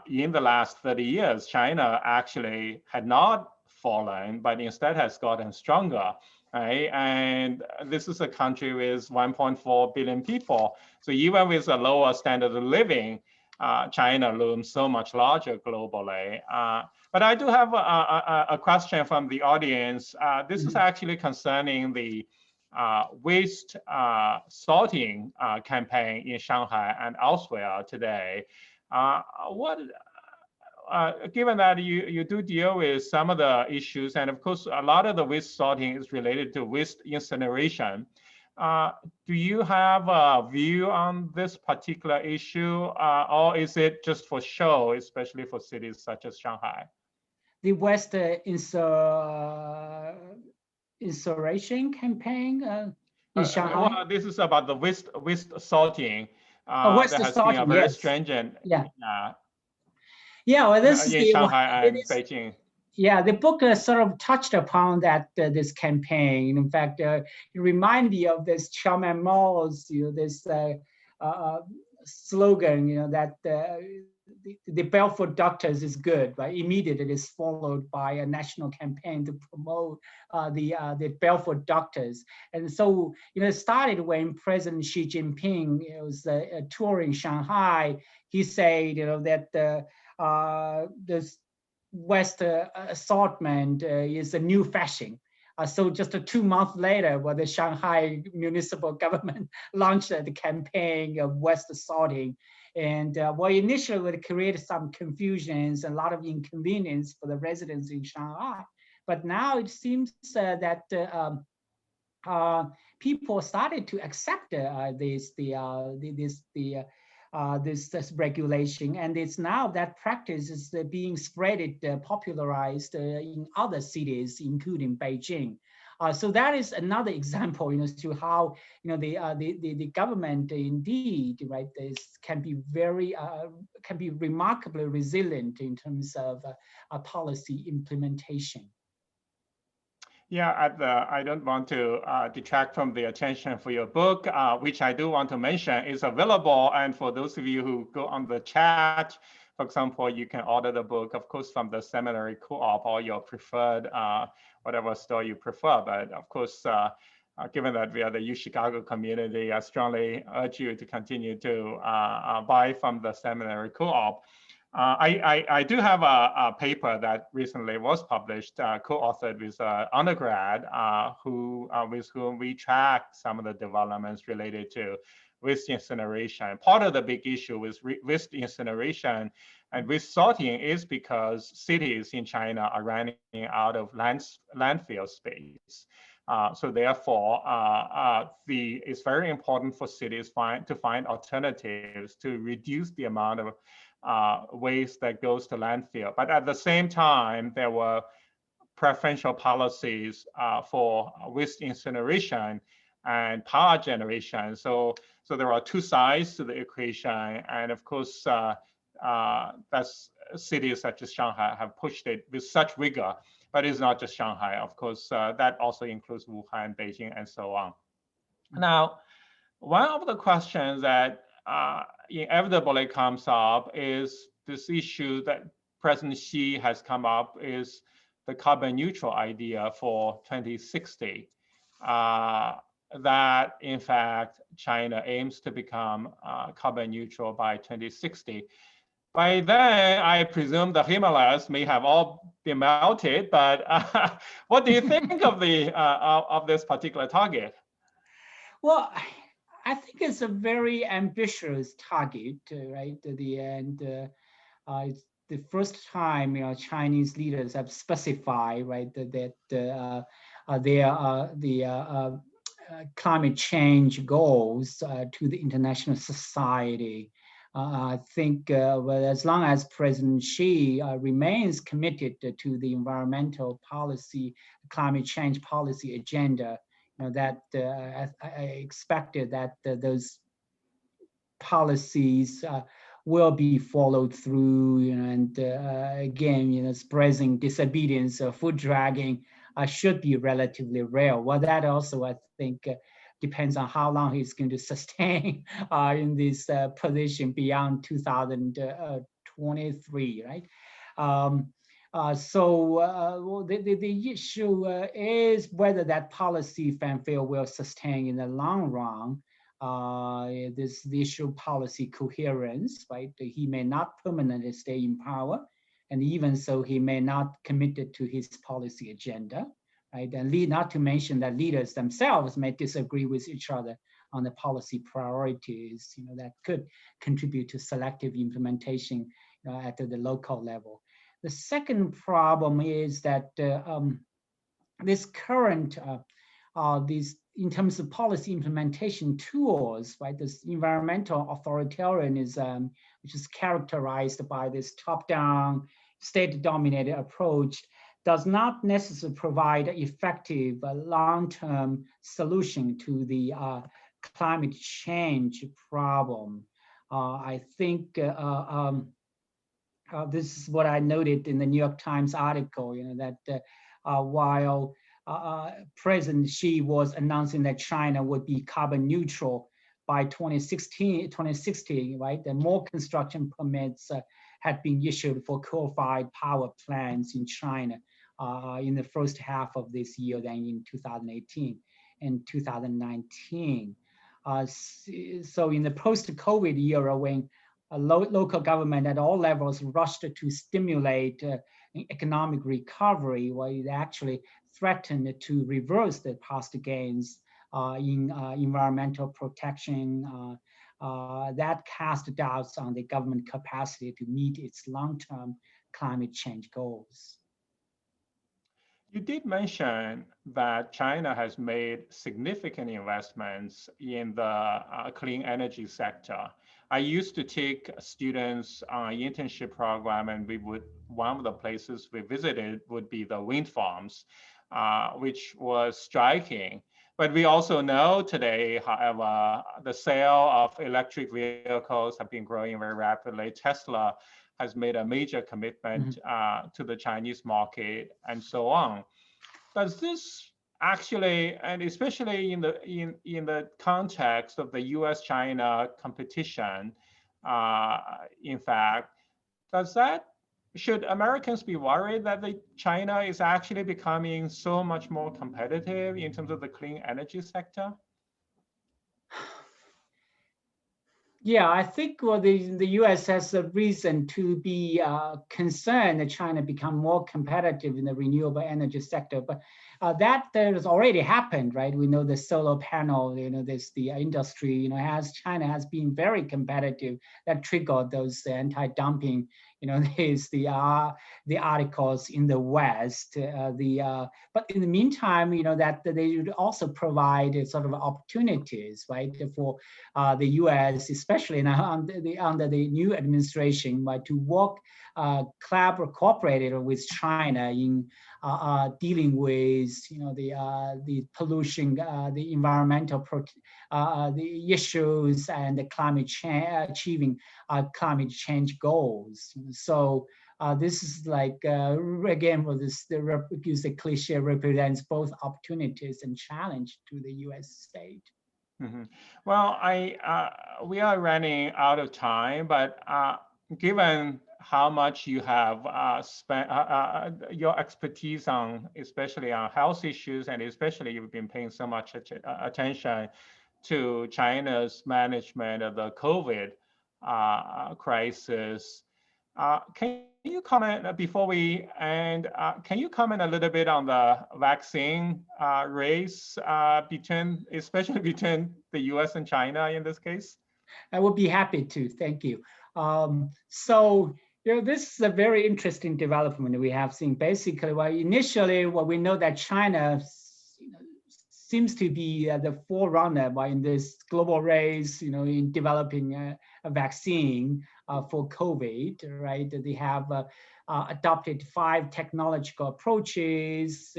in the last 30 years, China actually had not fallen, but instead has gotten stronger, right? And this is a country with 1.4 billion people. So even with a lower standard of living, China looms so much larger globally. But I do have a question from the audience. This is actually concerning the waste sorting campaign in Shanghai and elsewhere today. given that you do deal with some of the issues, and of course, a lot of the waste sorting is related to waste incineration. Do you have a view on this particular issue, or is it just for show, especially for cities such as Shanghai? The West insurrection campaign in Shanghai? Well, this is about the waste sorting. West that has sorting, been a very yes. stringent. Yeah. Yeah, well, this is in the Shanghai and Beijing. Yeah, the book sort of touched upon that this campaign. In fact, it reminded me of this Chairman Mao's, this slogan, that the Belfort doctors is good, right? Immediately it is followed by a national campaign to promote the Belfort doctors. And so, it started when President Xi Jinping was touring Shanghai. He said, that this West assortment is a new fashion. So just 2 months later, the Shanghai municipal government launched the campaign of West sorting. And initially it created some confusions and a lot of inconvenience for the residents in Shanghai. But now it seems that people started to accept this regulation, and it's now that practice is being spread, popularized in other cities, including Beijing. So that is another example, to how the government indeed, right, can be remarkably resilient in terms of policy implementation. Yeah, I don't want to detract from the attention for your book, which I do want to mention is available. And for those of you who go on the chat, for example, you can order the book, of course, from the seminary co-op or your preferred, whatever store you prefer. But of course, given that we are the UChicago community, I strongly urge you to continue to buy from the seminary co-op. I do have a paper that recently was published, co-authored with an undergrad with whom we tracked some of the developments related to waste incineration. Part of the big issue with waste incineration and waste sorting is because cities in China are running out of landfill space. So therefore, it's very important for cities to find alternatives to reduce the amount of waste that goes to landfill. But at the same time, there were preferential policies for waste incineration and power generation. So there are two sides to the equation. And of course, that's cities such as Shanghai have pushed it with such rigor. But it's not just Shanghai. Of course, that also includes Wuhan, Beijing, and so on. Now, one of the questions that inevitably comes up is this issue that President Xi has come up is the carbon neutral idea for 2060. That in fact, China aims to become carbon neutral by 2060. By then, I presume the Himalayas may have all been melted, but what do you think of this particular target? Well, I think it's a very ambitious target, right? At the end, it's the first time Chinese leaders have specified, right, that the climate change goals to the international society. I think as long as President Xi remains committed to the environmental policy, climate change policy agenda, that I expected that those policies will be followed through, and again, spreading disobedience, foot dragging should be relatively rare. Well, that also, I think, depends on how long he's going to sustain in this position beyond 2023, right? So the issue is whether that policy fanfare will sustain in the long run. This issue policy coherence, right? He may not permanently stay in power, and even so, he may not commit to his policy agenda, right? And not to mention that leaders themselves may disagree with each other on the policy priorities, that could contribute to selective implementation at the local level. The second problem is that this current, these in terms of policy implementation tools, right? This environmental authoritarianism, which is characterized by this top-down, state-dominated approach, does not necessarily provide an effective long-term solution to the climate change problem. I think this is what I noted in the New York Times article, that while President Xi was announcing that China would be carbon neutral by 2016, right? And more construction permits had been issued for coal-fired power plants in China in the first half of this year than in 2018 and 2019. So in the post-COVID era, when local government at all levels rushed to stimulate economic recovery, well, it actually threatened to reverse the past gains in environmental protection. That cast doubts on the government capacity to meet its long-term climate change goals. You did mention that China has made significant investments in the clean energy sector. I used to take students on an internship program, and one of the places we visited would be the wind farms, which was striking. But we also know today, however, the sale of electric vehicles have been growing very rapidly. Tesla has made a major commitment to the Chinese market, and so on. Does this actually, and especially in the context of the U.S.-China competition, in fact, should Americans be worried that China is actually becoming so much more competitive in terms of the clean energy sector? Yeah, I think the U.S. has a reason to be concerned that China become more competitive in the renewable energy sector, but that has already happened, right? We know the solar panel, the industry, China has been very competitive. That triggered those anti-dumping, the articles in the West. But in the meantime, that they would also provide sort of opportunities, right, for the U.S., especially now under the new administration, right, to work cooperated with China in dealing with the pollution, the environmental the issues, and the climate change, achieving climate change goals. So this is like again, use the cliche, represents both opportunities and challenge to the U.S. state. Mm-hmm. Well, we are running out of time, but given how much you have spent your expertise on, especially on health issues, and especially you've been paying so much attention to China's management of the COVID crisis, can you comment before we end? Can you comment a little bit on the vaccine race especially between the U.S. and China in this case? I would be happy to. Thank you. So this is a very interesting development we have seen. Basically, initially, we know that China seems to be the forerunner in this global race, in developing a vaccine for COVID, right? They have adopted 5 technological approaches,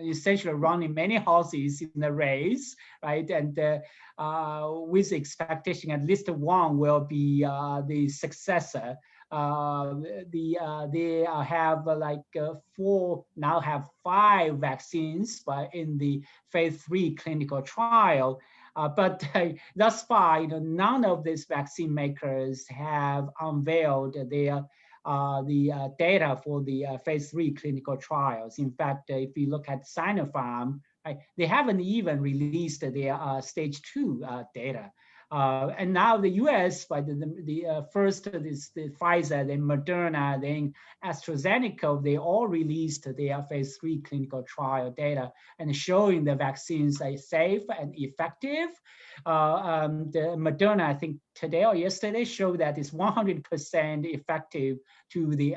essentially running many horses in the race, right? And with the expectation at least one will be the successor. They have now have 5 vaccines in the phase 3 clinical trial. But thus far, none of these vaccine makers have unveiled their the data for the phase 3 clinical trials. In fact, if you look at Sinopharm, right, they haven't even released their stage 2 data. And now the U.S. by the first the Pfizer, then Moderna, then AstraZeneca, they all released their phase 3 clinical trial data and showing the vaccines are safe and effective. The Moderna, I think, today or yesterday showed that it's 100% effective to the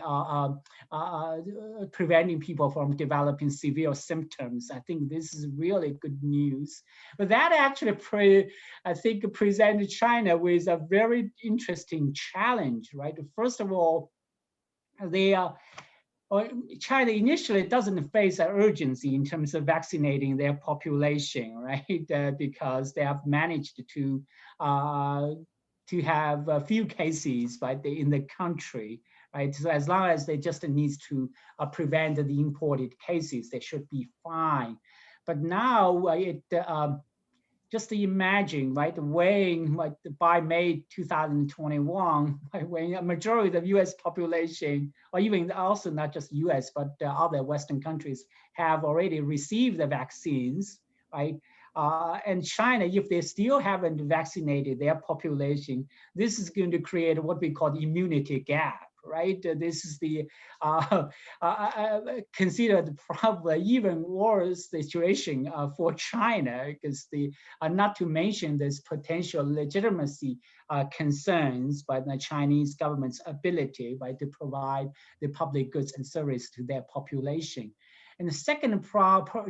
preventing people from developing severe symptoms. I think this is really good news. But that actually, I think, presented China with a very interesting challenge, right? First of all, China initially doesn't face an urgency in terms of vaccinating their population, right? Because they have managed to have a few cases, right, in the country, right? So as long as they just needs to prevent the imported cases, they should be fine. But now just imagine, right, when, like, by May 2021, right, when a majority of the U.S. population, or even also not just U.S., but other Western countries have already received the vaccines, right? And China, if they still haven't vaccinated their population, this is going to create what we call the immunity gap, right? This is the considered probably even worse situation for China, because not to mention this potential legitimacy concerns by the Chinese government's ability, right, to provide the public goods and service to their population. And the second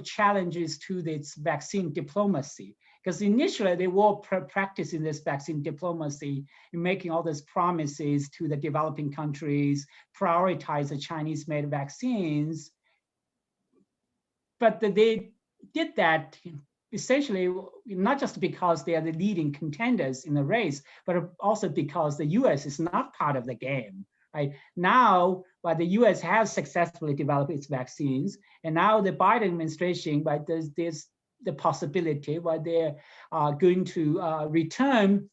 challenge is to this vaccine diplomacy, because initially they were practicing this vaccine diplomacy in making all these promises to the developing countries, prioritize the Chinese-made vaccines. But they did that essentially not just because they are the leading contenders in the race, but also because the US is not part of the game. Right now, but the U.S. has successfully developed its vaccines, and now the Biden administration, right, there's the possibility, right, they're going to return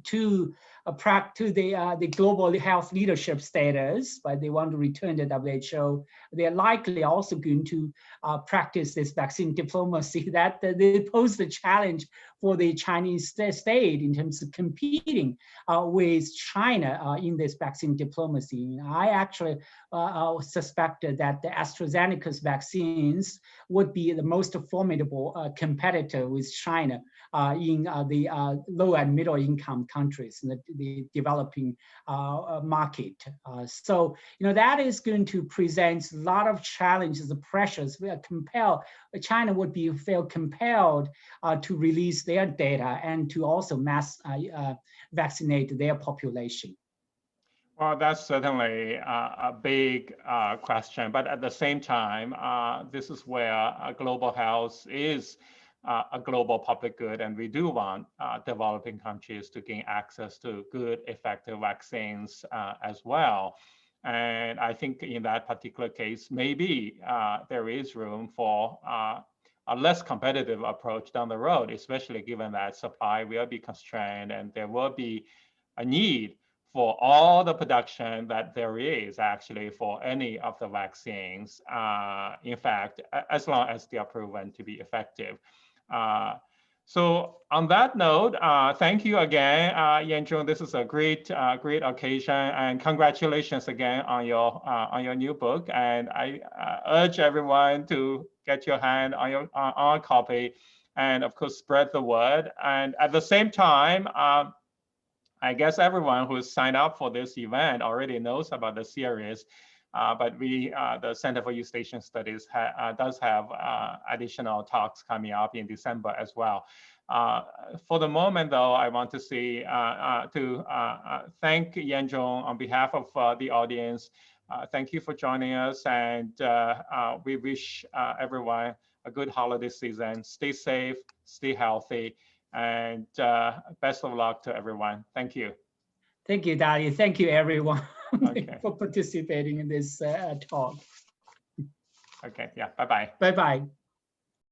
to the global health leadership status, but they want to return to WHO. They're likely also going to practice this vaccine diplomacy that they pose the challenge for the Chinese state in terms of competing with China in this vaccine diplomacy. I actually suspected that the AstraZeneca's vaccines would be the most formidable competitor with China in the low and middle income countries in the developing market. So, that is going to present a lot of challenges, the pressures. China would feel compelled to release their data and to also mass vaccinate their population. Well, that's certainly a big question, but at the same time, this is where global health is a global public good, and we do want developing countries to gain access to good, effective vaccines as well. And I think in that particular case, maybe there is room for a less competitive approach down the road, especially given that supply will be constrained and there will be a need for all the production that there is actually for any of the vaccines, in fact, as long as they are proven to be effective. So on that note, thank you again, Yanzhong. This is a great occasion, and congratulations again on your new book. And I urge everyone to get your hand on a copy, and of course spread the word. And at the same time, I guess everyone who's signed up for this event already knows about the series. But the Center for Youth Station Studies does have additional talks coming up in December as well. For the moment, though, I want to thank Yanzhong on behalf of the audience. Thank you for joining us, and we wish everyone a good holiday season. Stay safe, stay healthy, and best of luck to everyone. Thank you. Thank you, Dali. Thank you, everyone, okay. for participating in this talk. Okay, yeah, bye-bye. Bye-bye.